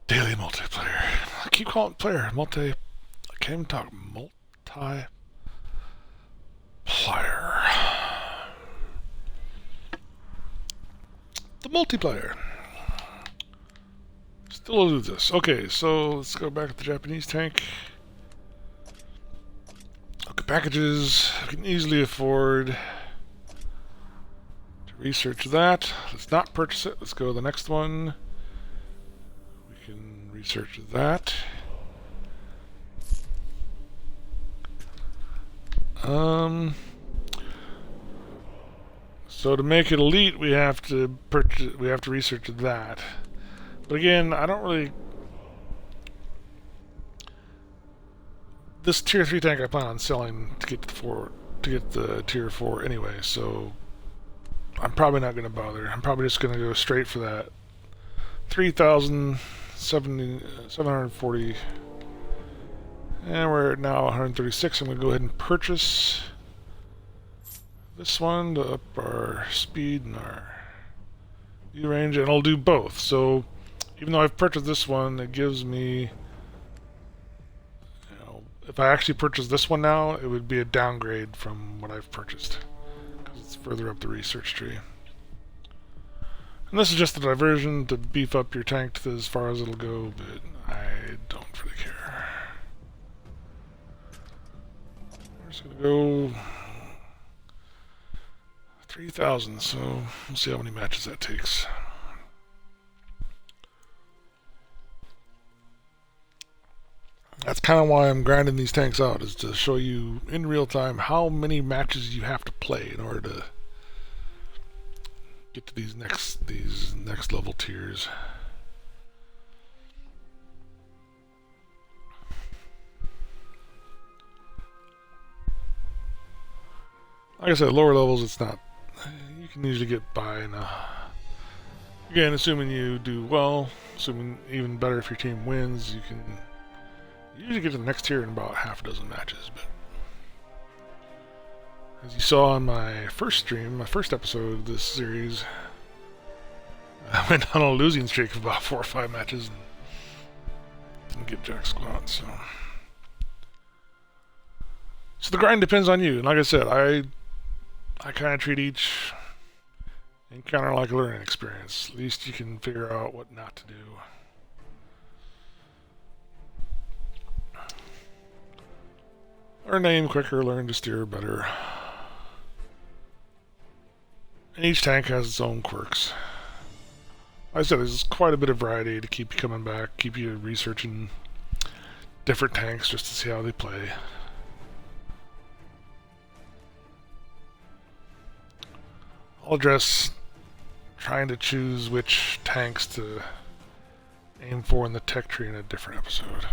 daily multiplayer. I keep calling it player. I can't even talk. Multiplayer. The multiplayer. Still do this. Okay, so let's go back to the Japanese tank. Okay, packages. I can easily afford to research that. Let's not purchase it. Let's go to the next one. We can research that. So to make it elite, we have to purchase. We have to research that. But again, I don't really. This tier 3 tank I plan on selling to get the tier 4 anyway. So I'm probably not going to bother. I'm probably just going to go straight for that 3,740. And we're at now 136. I'm going to go ahead and purchase this one to up our speed and our view range, and I'll do both. So even though I've purchased this one, it gives me, you know, if I actually purchase this one now, it would be a downgrade from what I've purchased because it's further up the research tree. And this is just a diversion to beef up your tank to as far as it'll go, but I don't really care. We're just gonna go 3,000, so we'll see how many matches that takes. That's kind of why I'm grinding these tanks out, is to show you in real time how many matches you have to play in order to get to these next level tiers. Like I said, lower levels, it's not. You can usually get by, and again, assuming you do well, assuming even better if your team wins, you can usually get to the next tier in about half a dozen matches. But as you saw on my first stream, my first episode of this series, I went on a losing streak of about 4 or 5 matches and didn't get jack squat. So the grind depends on you. And like I said, I kind of treat each encounter like a learning experience. At least you can figure out what not to do. Learn to aim quicker, learn to steer better. And each tank has its own quirks. Like I said, there's quite a bit of variety to keep you coming back, keep you researching different tanks just to see how they play. I'll address trying to choose which tanks to aim for in the tech tree in a different episode.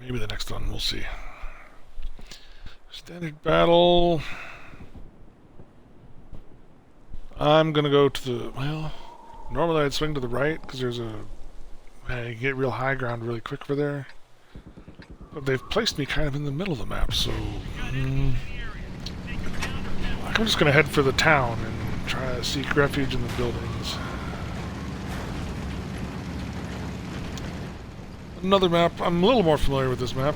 Maybe the next one, we'll see. Standard battle. I'm gonna go to the, well, normally I'd swing to the right because there's a, you get real high ground really quick over there. But they've placed me kind of in the middle of the map, so I'm just gonna head for the town and try to seek refuge in the buildings. Another map. I'm a little more familiar with this map,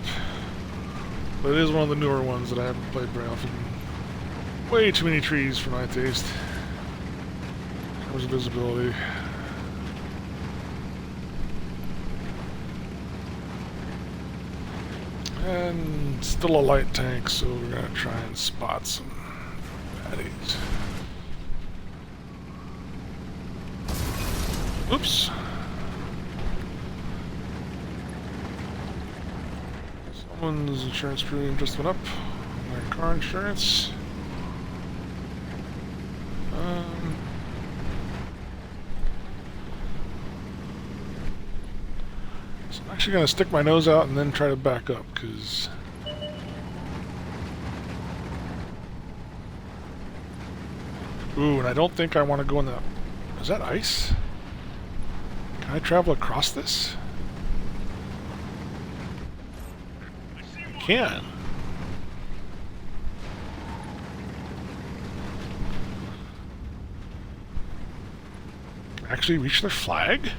but it is one of the newer ones that I haven't played very often. Way too many trees for my taste. There's visibility. And still a light tank, so we're gonna try and spot some baddies. Oops. Someone's insurance premium just went up. My car insurance. So I'm actually going to stick my nose out and then try to back up, because ooh, and I don't think I want to go in the... Is that ice? Can I travel across this? I can. Actually reach their flag?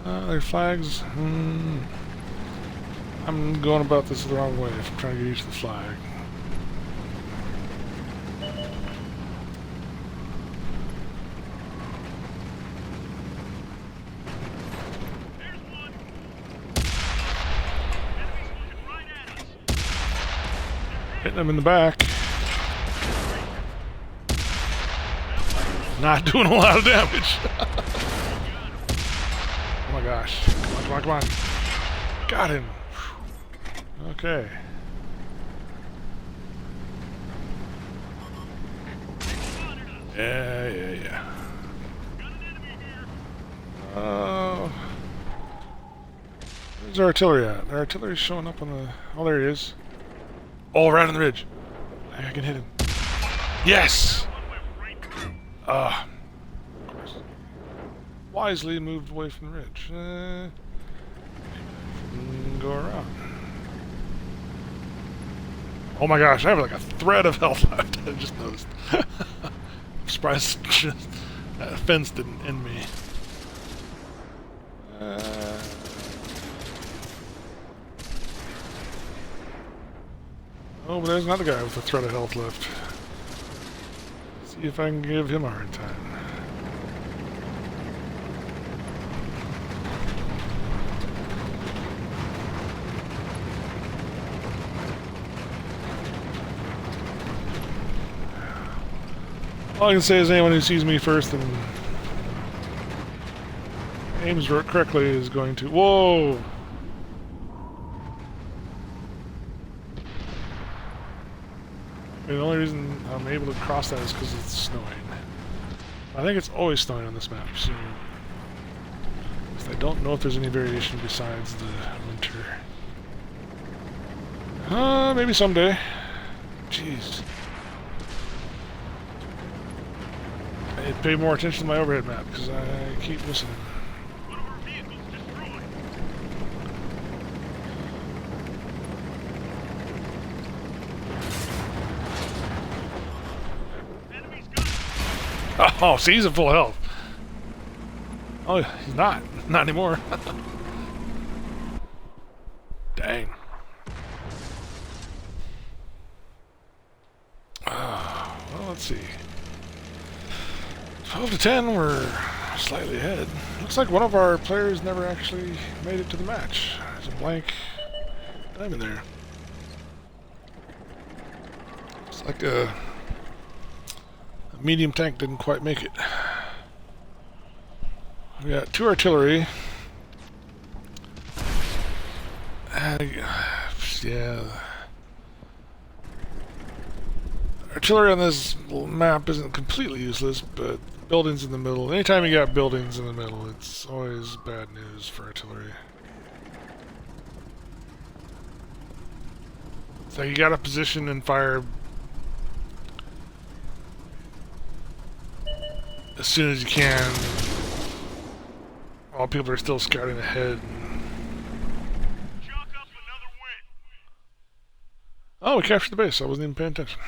Their flags... I'm going about this the wrong way if I'm trying to reach the flag. Hitting them in the back. Not doing a lot of damage. Oh my gosh. Come on, come on, come on. Got him. Okay. Yeah. Where's our artillery at? Our artillery's showing up on the... Oh, there he is. Oh, right on the ridge. I can hit him. Yes! Of course. Wisely moved away from the ridge. Go around. Oh my gosh, I have like a thread of health left. I just noticed. I'm surprised that fence didn't end me. Oh, but there's another guy with a thread of health left. See if I can give him a hard time. All I can say is anyone who sees me first and aims correctly is going to... Whoa! The only reason I'm able to cross that is because it's snowing. I think it's always snowing on this map, so I don't know if there's any variation besides the winter. Maybe someday. Jeez. I need to pay more attention to my overhead map because I keep missing them. One of our vehicles destroyed. Enemy's got it. Oh, see, he's at full health. Oh, he's not. Not anymore. Dang. Well, let's see. 12 to 10, we're slightly ahead. Looks like one of our players never actually made it to the match. There's a blank diamond there. It's like a medium tank didn't quite make it. We got 2 artillery. Yeah. Artillery on this map isn't completely useless, but buildings in the middle. Anytime you got buildings in the middle, it's always bad news for artillery. So you gotta position and fire as soon as you can, while people are still scouting ahead. Chalk up another win. Oh, we captured the base. I wasn't even paying attention.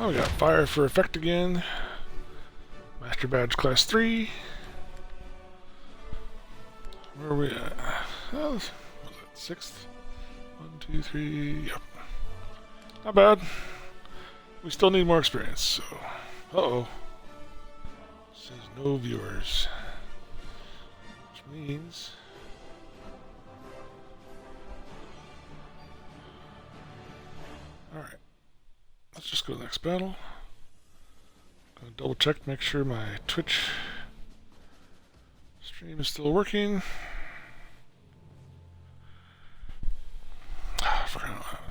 Oh, we got fire for effect again. Master badge class 3. Where are we at? Oh, was that 6th? 1, 2, 3. Yep. Not bad. We still need more experience, so. Uh-oh. Says no viewers. Which means. Alright. Let's just go to the next battle. Gonna double check, make sure my Twitch stream is still working. I forgot what happened.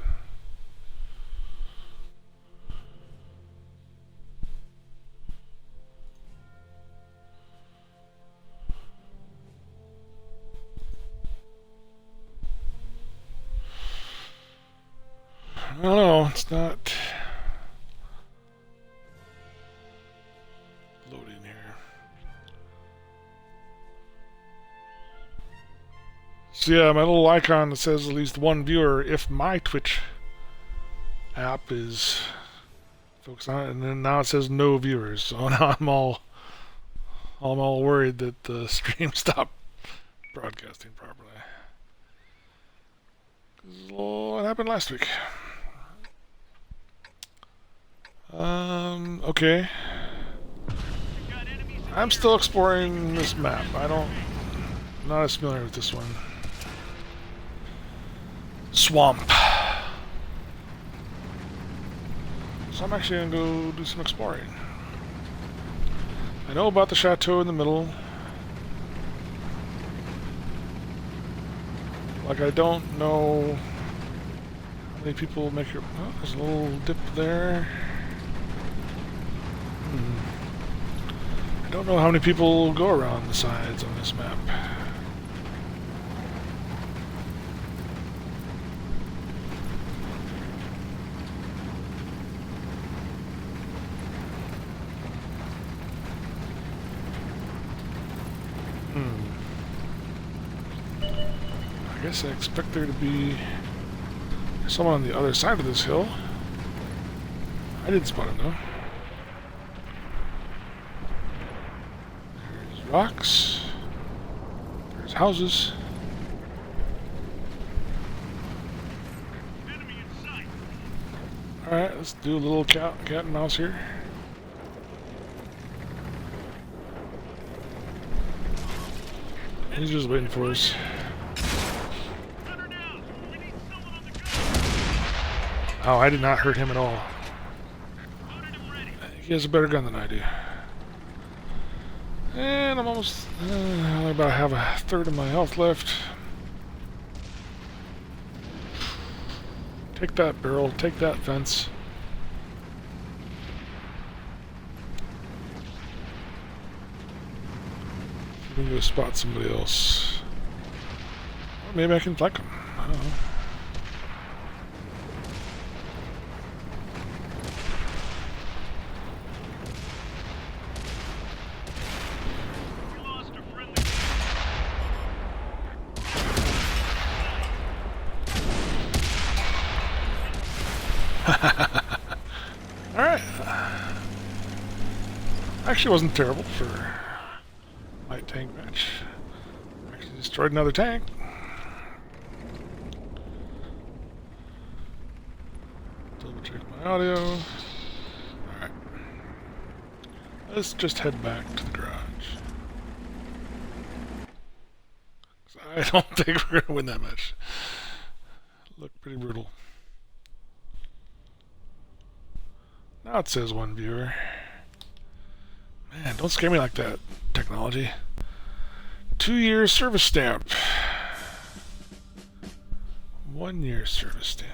I don't know, it's not loading here. So yeah, my little icon that says at least one viewer if my Twitch app is focused on it, and then now it says no viewers. So now I'm all worried that the stream stopped broadcasting properly. This is what happened last week. Okay. I'm still exploring this map. I'm not as familiar with this one. Swamp. So I'm actually gonna go do some exploring. I know about the chateau in the middle. Like, I don't know how many people make your... Oh, there's a little dip there. I don't know how many people go around the sides on this map. I guess I expect there to be someone on the other side of this hill. I didn't spot him though. There's rocks. There's houses. Enemy in sight. Alright, let's do a little cat and mouse here. He's just waiting for us. Gunner down. We need someone on the gun. Oh, I did not hurt him at all. Loaded and ready. He has a better gun than I do. And I'm almost... I only about have a third of my health left. Take that barrel, take that fence. I'm gonna go spot somebody else. Or maybe I can flank them. I don't know. We lost a friendly. Alright. Actually wasn't terrible for light tank match. Actually destroyed another tank. Double check my audio. Alright. Let's just head back to the garage. 'Cause I don't think we're gonna win that match. Looked pretty brutal. Now it says one viewer. Man, don't scare me like that, technology. 2-year service stamp. 1-year service stamp.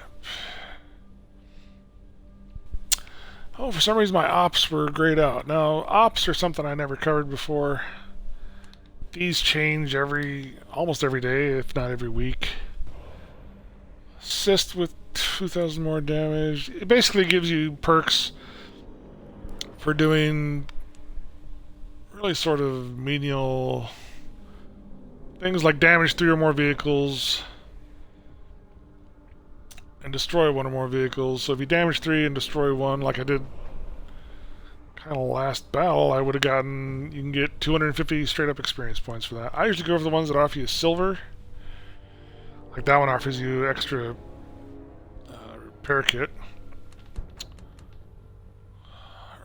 Oh, for some reason my ops were grayed out. Now, ops are something I never covered before. These change almost every day, if not every week. Assist with 2,000 more damage. It basically gives you perks for doing really sort of menial things like damage 3 or more vehicles and destroy 1 or more vehicles. So if you damage 3 and destroy 1, like I did kind of last battle, I would have gotten, you can get 250 straight up experience points for that. I usually go for the ones that offer you silver. Like that one offers you extra repair kit.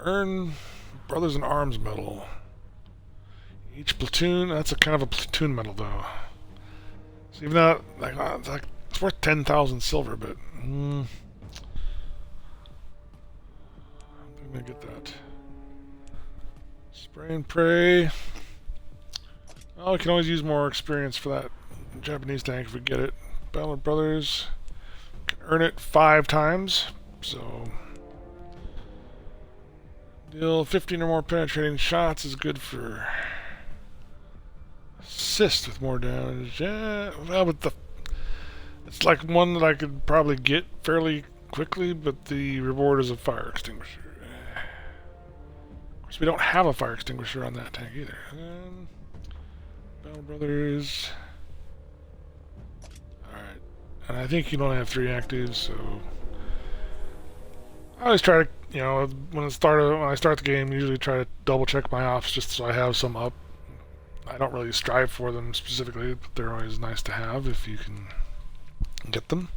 Earn Brothers in Arms medal. Each platoon, that's a kind of a platoon medal though. So even though it's worth 10,000 silver, but I'm gonna get that. Spray and pray. Oh, we can always use more experience for that Japanese tank if we get it. Battle of Brothers. Can earn it 5 times, so deal 15 or more penetrating shots is good for assist with more damage. Yeah, well, but it's like one that I could probably get fairly quickly, but the reward is a fire extinguisher. Of course, we don't have a fire extinguisher on that tank either. Battle Brothers. Alright. And I think you can only have 3 actives, so I always try to, when I start the game, usually try to double check my ops just so I have some up. I don't really strive for them specifically, but they're always nice to have if you can get them.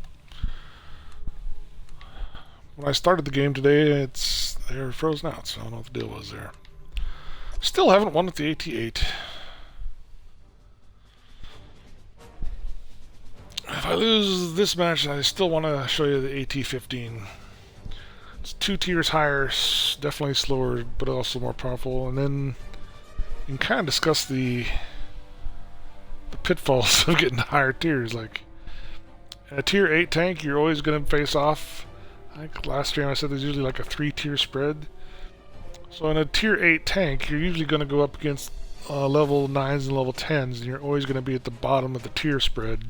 When I started the game today, they're frozen out, so I don't know what the deal was there. Still haven't won with the AT-8. If I lose this match, I still want to show you the AT-15. It's 2 tiers higher, definitely slower, but also more powerful. And then you can kind of discuss the pitfalls of getting to higher tiers. Like in a tier 8 tank, you're always going to face off. I think last stream I said there's usually like a 3-tier spread. So in a tier 8 tank, you're usually going to go up against level 9s and level 10s, and you're always going to be at the bottom of the tier spread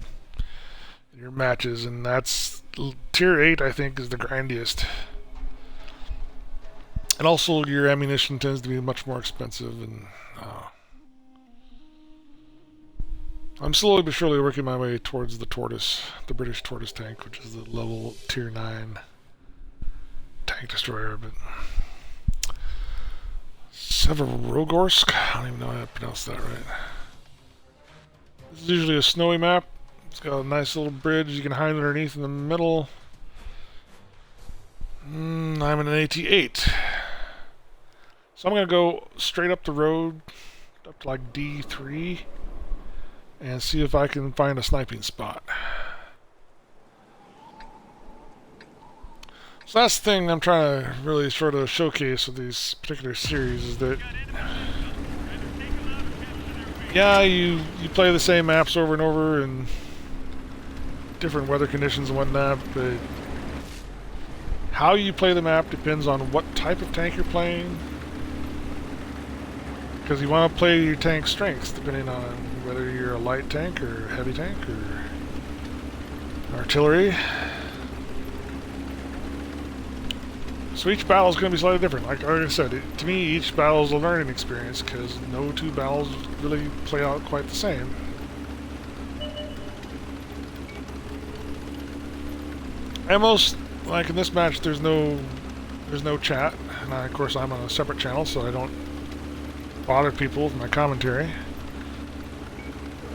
in your matches. And that's tier 8, I think, is the grindiest. And also, your ammunition tends to be much more expensive, and I'm slowly but surely working my way towards the Tortoise, the British Tortoise tank, which is the level tier 9 tank destroyer. But Severogorsk, I don't even know how to pronounce that right. This is usually a snowy map. It's got a nice little bridge you can hide underneath in the middle. I'm in an AT-8. So I'm going to go straight up the road, up to like D3, and see if I can find a sniping spot. So that's the thing I'm trying to really sort of showcase with these particular series, is that, yeah, you play the same maps over and over in different weather conditions and whatnot, but how you play the map depends on what type of tank you're playing. Because you want to play your tank strengths depending on whether you're a light tank or heavy tank or artillery. So each battle is going to be slightly different. Like I said, to me each battle is a learning experience because no 2 battles really play out quite the same. And most, like in this match, there's no chat, and of course I'm on a separate channel, so I don't bother people with my commentary.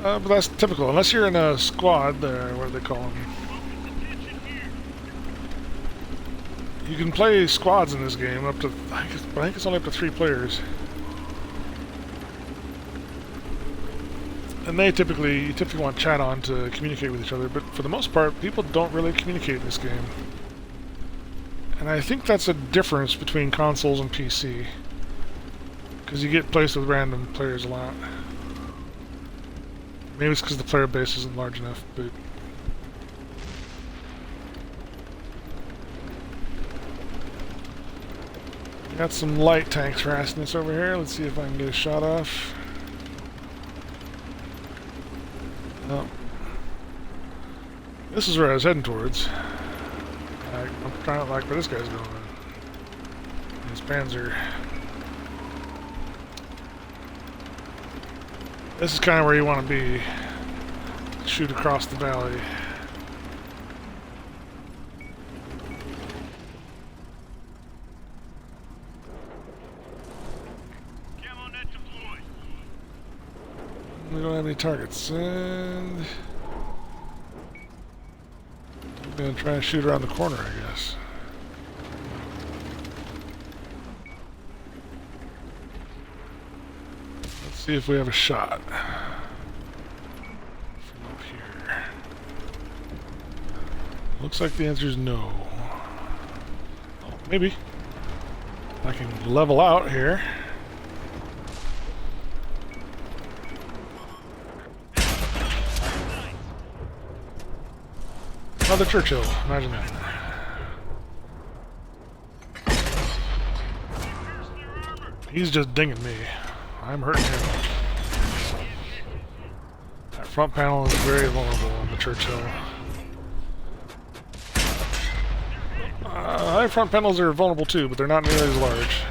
But that's typical. Unless you're in a squad, what do they call them? You can play squads in this game up to, I think it's only up to 3 players. And you typically want chat on to communicate with each other, but for the most part, people don't really communicate in this game. And I think that's a difference between consoles and PC. Because you get placed with random players a lot. Maybe it's because the player base isn't large enough, but got some light tanks harassing us over here. Let's see if I can get a shot off. No. This is where I was heading towards. I'm trying to like where this guy's going. His Panzer. This is kind of where you want to be. Shoot across the valley. We don't have any targets, and I'm gonna try and shoot around the corner, I guess. Let's see if we have a shot from up here. Looks like the answer is no. Oh, maybe. I can level out here. Another Churchill, imagine that. He's just dinging me. I'm hurting him. That front panel is very vulnerable on the Churchill. High front panels are vulnerable too, but they're not nearly as large.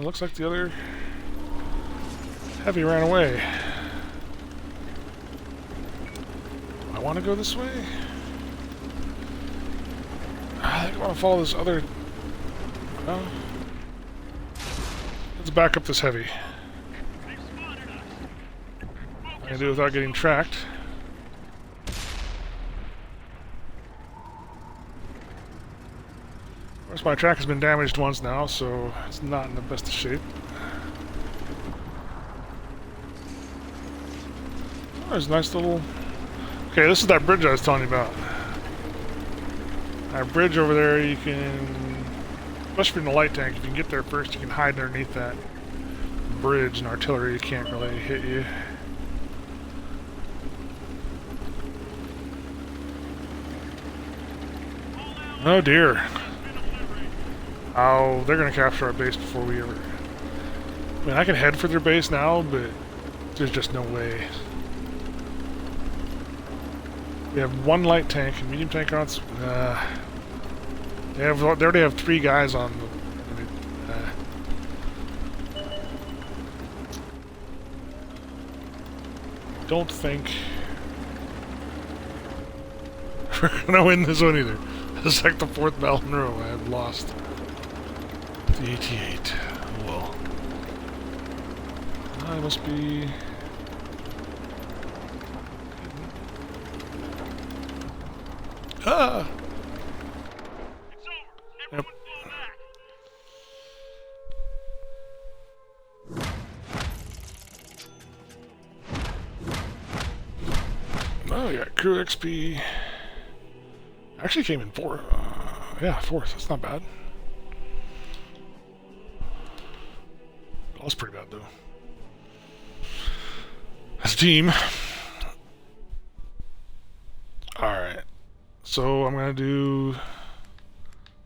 Looks like the other heavy ran away. I want to go this way? I think I want to follow this other... Oh. Let's back up this heavy. I can do it without getting tracked. Of course, my track has been damaged once now, so it's not in the best of shape. Oh, there's a nice little... Okay, this is that bridge I was telling you about. That bridge over there, you can... Especially in the light tank, if you can get there first, you can hide underneath that bridge, and artillery can't really hit you. Oh dear. Oh, they're gonna capture our base before we ever... I mean, I can head for their base now, but there's just no way. We have one light tank and medium tank on. They already have 3 guys on the... Don't think we're gonna win this one either. This is like the 4th battle in a row I have lost. The 88. Oh well. I must be... Ah! It's over. Yep. Fall back. Oh, yeah, crew XP. Actually came in 4th. Yeah, 4th. That's not bad. That was pretty bad, though. As a team. Alright. So I'm going to do...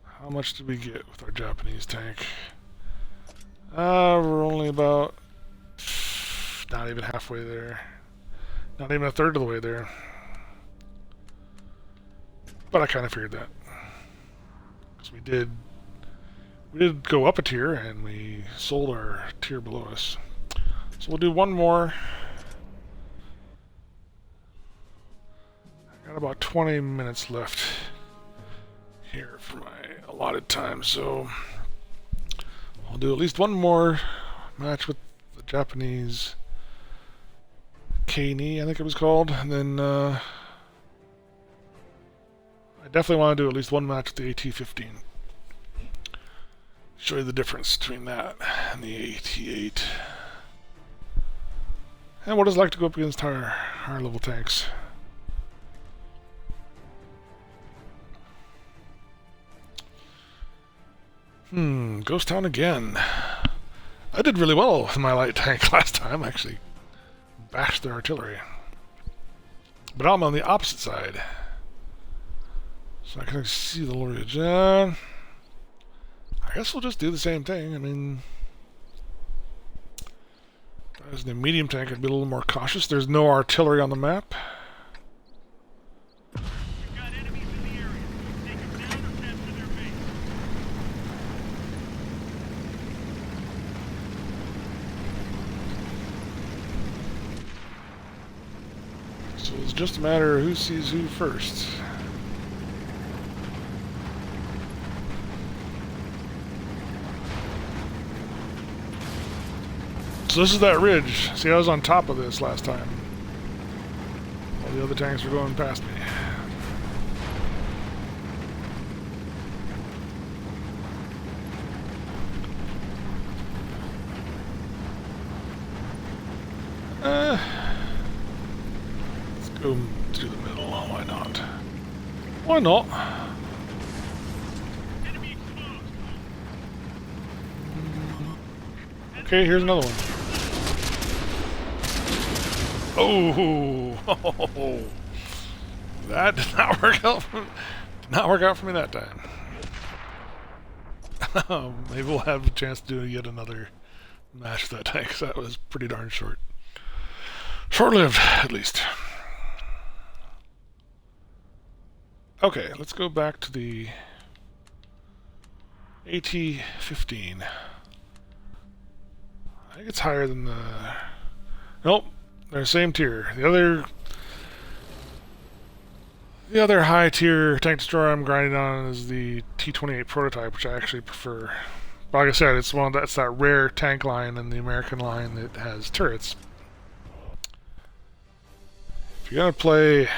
How much did we get with our Japanese tank? We're only about... Not even halfway there. Not even a third of the way there. But I kind of figured that. Because we did go up a tier, and we sold our tier below us. So we'll do one more. I got about 20 minutes left here for my allotted time, so I'll do at least one more match with the Japanese K-Knee, I think it was called, and then I definitely want to do at least one match with the AT-15. Show you the difference between that and the AT-8. And what it's like to go up against higher level tanks. Ghost Town again. I did really well with my light tank last time, actually. Bashed their artillery. But I'm on the opposite side. So I can see the ridge. I guess we'll just do the same thing. I mean, as the medium tank, I'd be a little more cautious. There's no artillery on the map. We've got enemies in the area. Take them down or capture their base. So it's just a matter of who sees who first. so this is that ridge. See, I was on top of this last time. All the other tanks were going past me. Let's go through the middle. Why not? Why not? Enemy exposed. Okay, here's another one. Oh, that did not work out. Did not work out for me that time. Maybe we'll have a chance to do yet another match with that tank, 'cause that was pretty darn short. Short-lived, at least. Okay, let's go back to the AT-15. I think it's higher than the... Nope, they're the same tier. The other high tier tank destroyer I'm grinding on is the T-28 prototype, which I actually prefer. But like I said, it's that's that rare tank line in the American line that has turrets. If you're gonna play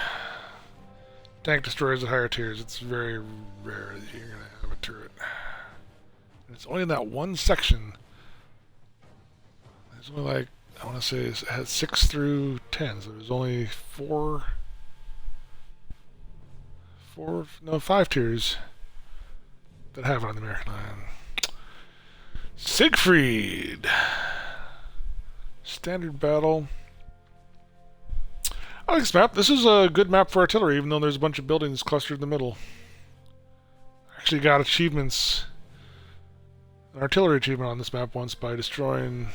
tank destroyers at higher tiers, it's very rare that you're gonna have a turret. And it's only in that one section. There's only like, I want to say it has 6 through 10, so there's only 5 tiers that have it on the American line. Siegfried! Standard battle. I like this map. This is a good map for artillery, even though there's a bunch of buildings clustered in the middle. Actually got achievements, an artillery achievement on this map once by destroying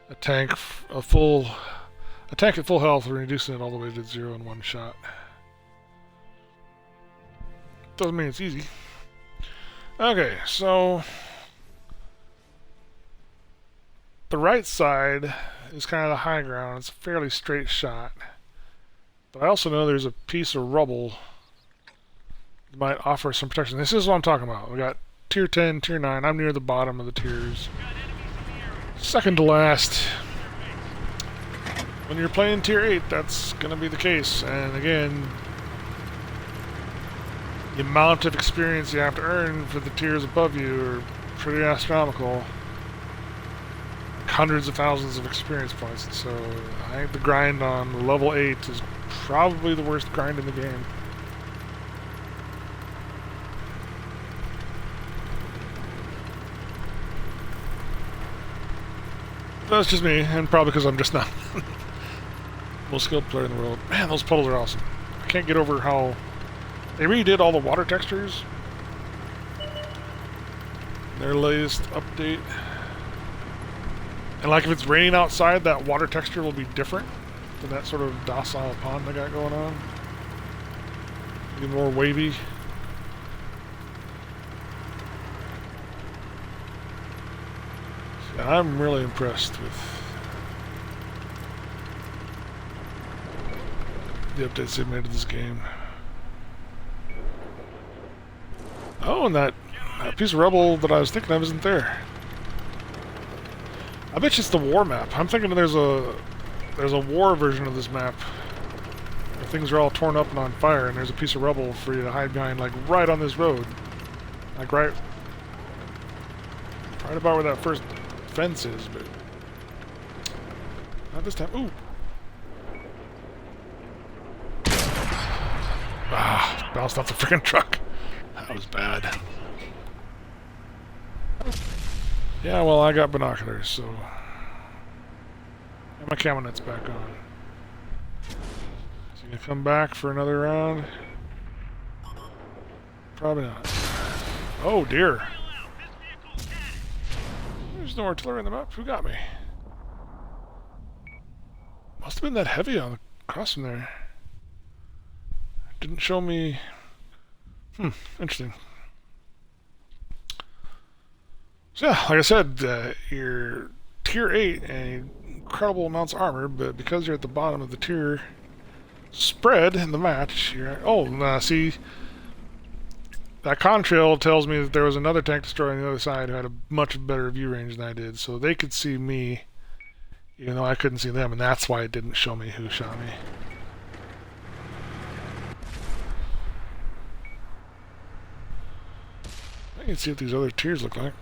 a tank at full health and reducing it all the way to 0 in one shot. Doesn't mean it's easy. Okay, so the right side is kind of the high ground. It's a fairly straight shot. But I also know there's a piece of rubble that might offer some protection. This is what I'm talking about. We got tier 10, tier 9. I'm near the bottom of the tiers. Second to last. When you're playing tier 8, that's going to be the case. And again, the amount of experience you have to earn for the tiers above you are pretty astronomical. Hundreds of thousands of experience points. So I think the grind on level 8 is probably the worst grind in the game. That's just me, and probably because I'm just not the most skilled player in the world. Man, those puddles are awesome. I can't get over how they redid all the water textures. Their latest update. And like if it's raining outside, that water texture will be different than that sort of docile pond I got going on. Be more wavy. So I'm really impressed with the updates they've made to this game. Oh, and that piece of rubble that I was thinking of isn't there. I bet you it's the war map. I'm thinking there's a war version of this map where things are all torn up and on fire, and there's a piece of rubble for you to hide behind, like right on this road, like right about where that first fence is, but not this time. Ooh! Ah, bounced off the freaking truck. That was bad. Yeah, well, I got binoculars, so... And my camera net's back on. So you gonna come back for another round? Probably not. Oh, dear. There's no artillery on the map. Who got me? Must have been that heavy on the cross from there. Didn't show me... interesting. So yeah, like I said, you're tier 8 and incredible amounts of armor, but because you're at the bottom of the tier spread in the match, you're... Oh, see... that contrail tells me that there was another tank destroyer on the other side who had a much better view range than I did, so they could see me, even though I couldn't see them, and that's why it didn't show me who shot me. I can see what these other tiers look like.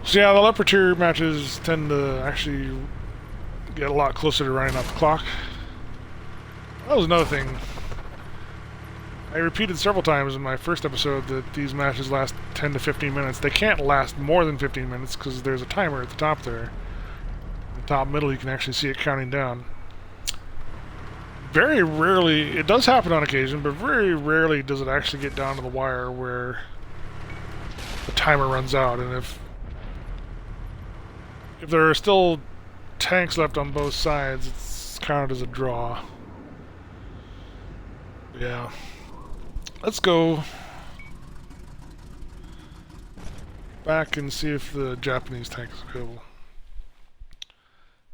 So yeah, the upper tier matches tend to actually get a lot closer to running out the clock. That was another thing. I repeated several times in my first episode that these matches last 10 to 15 minutes. They can't last more than 15 minutes because there's a timer at the top there. In the top middle, you can actually see it counting down. Very rarely, it does happen on occasion, but very rarely does it actually get down to the wire where the timer runs out. And if there are still tanks left on both sides, it's counted as a draw. Yeah. Let's go back and see if the Japanese tank is available.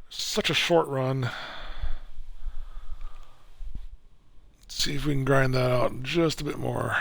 Such a short run. Let's see if we can grind that out just a bit more.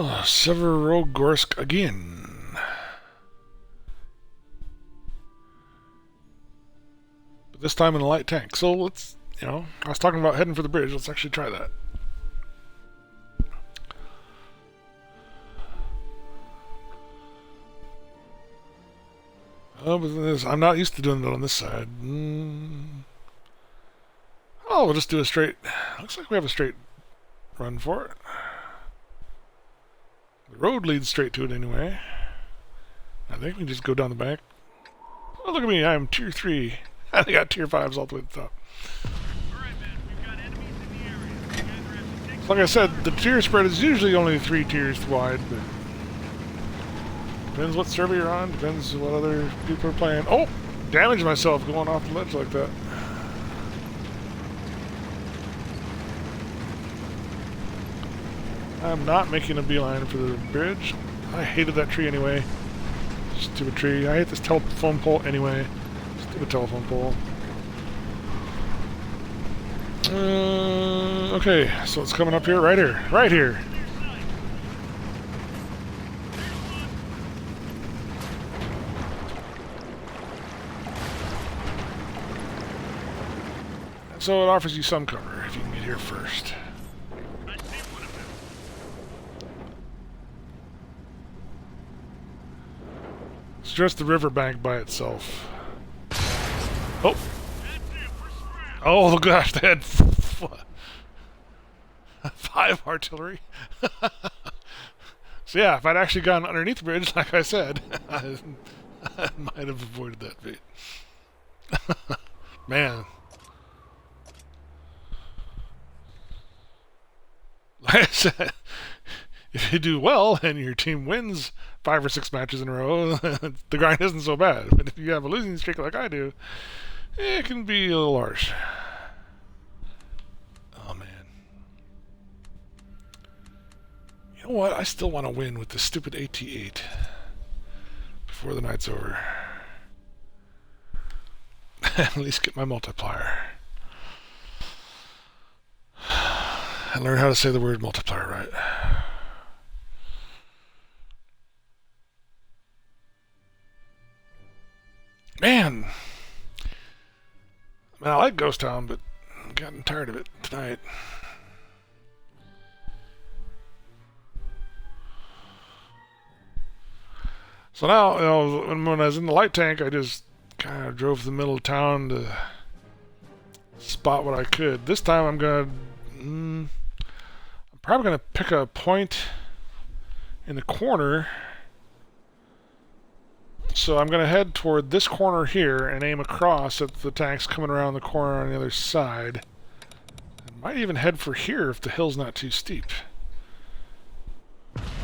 Oh, Severogorsk again. But this time in a light tank. So let's, I was talking about heading for the bridge. Let's actually try that. Oh, but I'm not used to doing that on this side. Oh, we'll just do a straight. Looks like we have a straight run for it. The road leads straight to it anyway. I think we can just go down the back. Oh, look at me, I'm tier 3. I got tier 5s all the way to the top. Alright, man, we've got enemies in the area. You guys are after taking Like I said, the tier spread is usually only 3 tiers wide, but depends what server you're on, depends what other people are playing. Oh! Damaged myself going off the ledge like that. I'm not making a beeline for the bridge. I hated that tree anyway. Stupid tree. I hate this telephone pole anyway. Stupid telephone pole. Okay, so it's coming up here, right here. Right here. So it offers you some cover if you can get here first. I see one of them. It's just the riverbank by itself. Oh! That's it, we're square. Oh gosh, they had 5 artillery. So yeah, if I'd actually gone underneath the bridge, like I said, I might have avoided that fate. Man. Like I said, if you do well and your team wins 5 or 6 matches in a row, the grind isn't so bad. But if you have a losing streak like I do, it can be a little harsh. Oh man. You know what? I still want to win with this stupid AT-8 before the night's over. At least get my multiplier. And learn how to say the word multiplier right. Man! I like Ghost Town, but I'm getting tired of it tonight. So now, when I was in the light tank, I just kind of drove to the middle of town to spot what I could. This time I'm I'm probably gonna pick a point in the corner. So I'm gonna head toward this corner here and aim across at the tanks coming around the corner on the other side. I might even head for here if the hill's not too steep.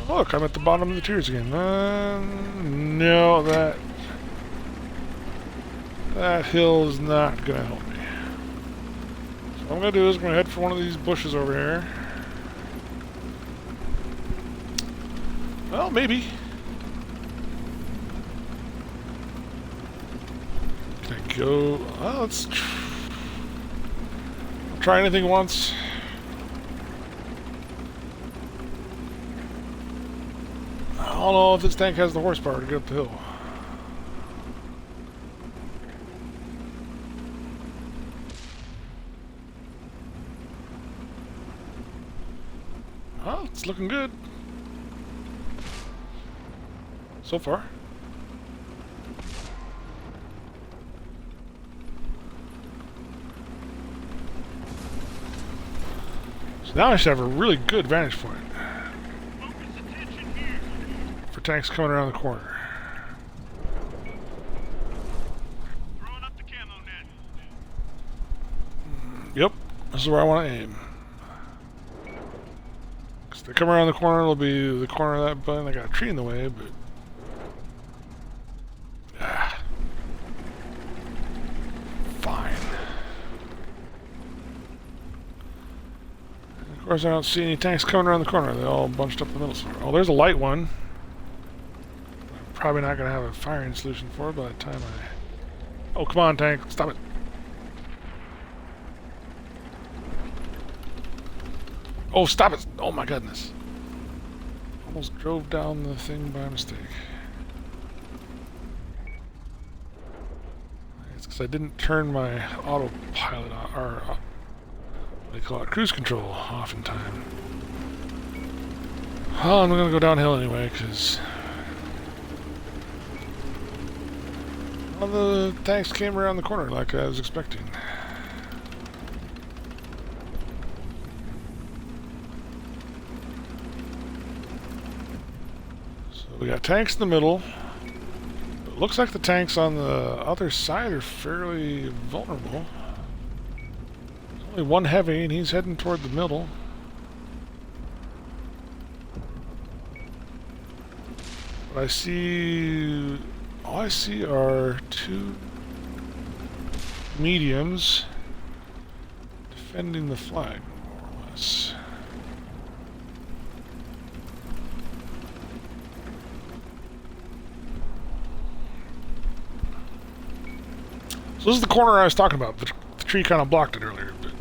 Look, I'm at the bottom of the tiers again. No, that hill is not going to help me. So what I'm going to do is I'm going to head for one of these bushes over here. Well, maybe. Can I go? Oh, let's try anything once. I don't know if this tank has the horsepower to get up the hill. Oh, it's looking good. So far. So now I should have a really good vantage point Focus attention here. for tanks coming around the corner. Throwing up the camo net. Yep, this is where I want to aim. Because if they come around the corner, it'll be the corner of that button. I got a tree in the way, but... Fine. And of course, I don't see any tanks coming around the corner. They're all bunched up in the middle somewhere. Oh, there's a light one. I'm probably not going to have a firing solution for it by the time I... Oh, come on, tank. Stop it. Oh, stop it! Oh my goodness. Almost drove down the thing by mistake. It's because I didn't turn my autopilot on, or what do they call it? Cruise control off in time. Oh, I'm gonna go downhill anyway, because well, the tanks came around the corner like I was expecting. We got tanks in the middle. It looks like the tanks on the other side are fairly vulnerable. There's only one heavy, and he's heading toward the middle. What I see... all I see are two mediums defending the flag, more or less. So this is the corner I was talking about. The tree kind of blocked it earlier. But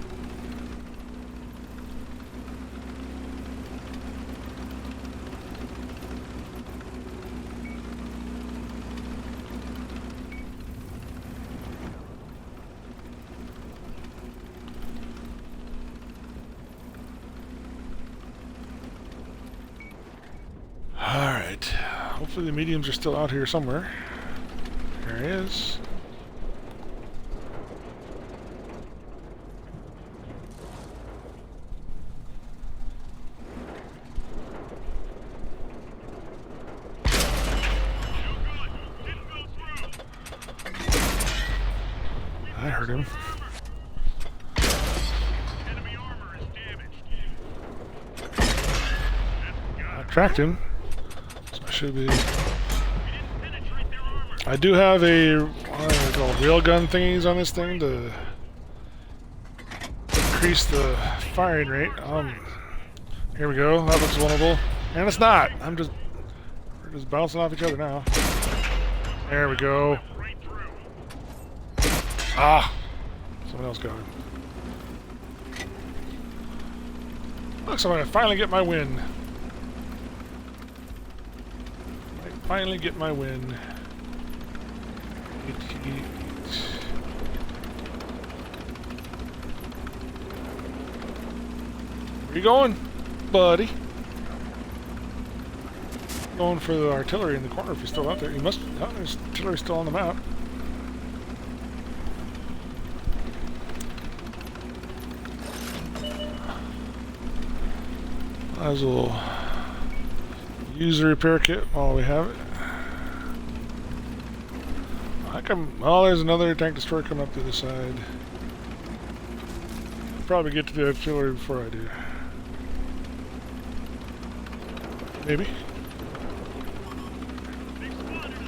alright. Hopefully the mediums are still out here somewhere. There he is. I heard him. Enemy armor is damaged. I tracked him. So I should be... We didn't penetrate their armor. I do have a... what are they called? Railgun thingies on this thing to increase the firing rate. Here we go. That looks vulnerable. And it's not. We're just bouncing off each other now. There we go. Right through. Ah! Someone else got him. Looks like I finally get my win. I finally get my win. 88. Where you going, buddy? Going for the artillery in the corner if he's still out there. He must... oh, there's artillery still on the map. Might as well use the repair kit while we have it. Oh, there's another tank destroyer coming up to the side. I'll probably get to the artillery before I do. Maybe. They spotted us.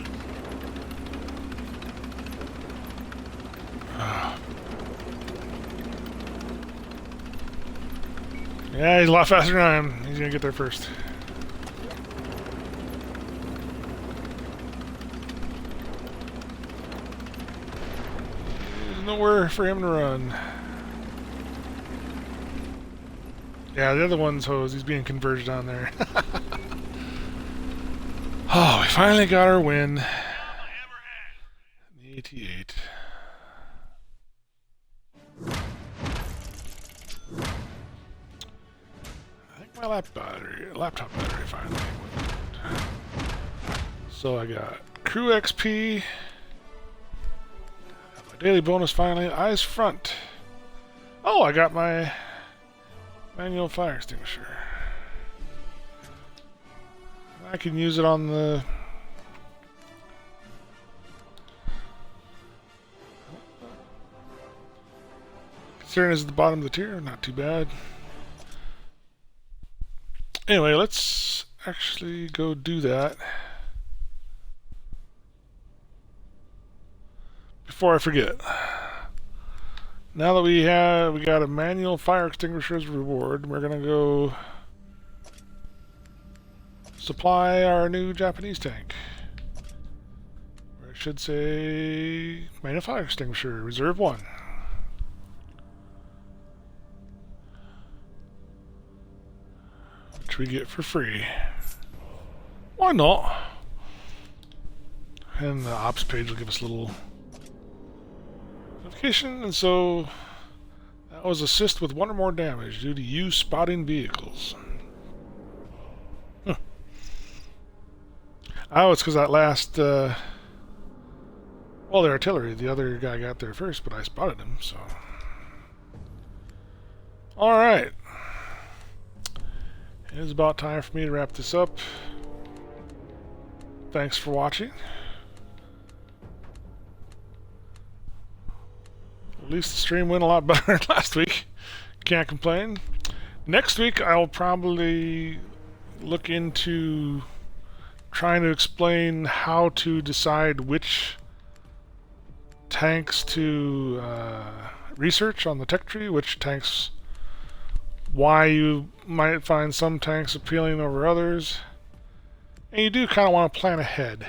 Yeah, he's a lot faster than I am. He's gonna get there first. There's nowhere for him to run. Yeah, the other one's hosed. He's being converged on there. Oh, we finally got our win. All I ever had. The AT-8. I think my laptop battery finally went out. So I got crew XP. Got my daily bonus finally. Eyes front. Oh, I got my manual fire extinguisher. I can use it on the... Considering it's at the bottom of the tier, not too bad. Anyway, let's actually go do that. Before I forget. Now that we got a manual fire extinguisher as a reward, we're gonna go supply our new Japanese tank. Or I should say manual fire extinguisher, reserve 1. Which we get for free. Why not? And the ops page will give us a little notification, and so that was assist with 1 or more damage due to you spotting vehicles. Huh. Oh, it's because that last well, the artillery, the other guy got there first, but I spotted him, so alright. It is about time for me to wrap this up. Thanks for watching. At least the stream went a lot better than last week. Can't complain. Next week I'll probably look into trying to explain how to decide which tanks to research on the tech tree, which tanks, why you might find some tanks appealing over others. And you do kind of want to plan ahead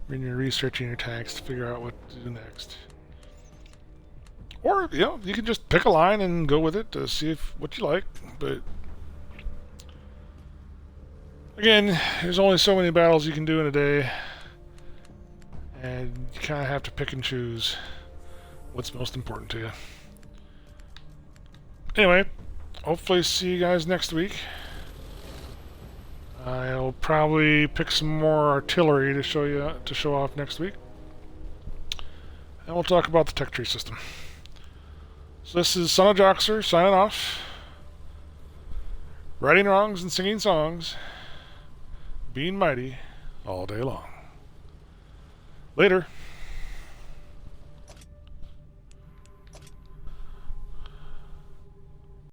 when you're researching your tanks to figure out what to do next. Or, you know, you can just pick a line and go with it to see what you like. But again, there's only so many battles you can do in a day, and you kind of have to pick and choose what's most important to you. Anyway, hopefully see you guys next week. I'll probably pick some more artillery to show off next week, and we'll talk about the tech tree system. So this is Son of Joxer signing off. Righting wrongs and singing songs. Being mighty all day long. Later.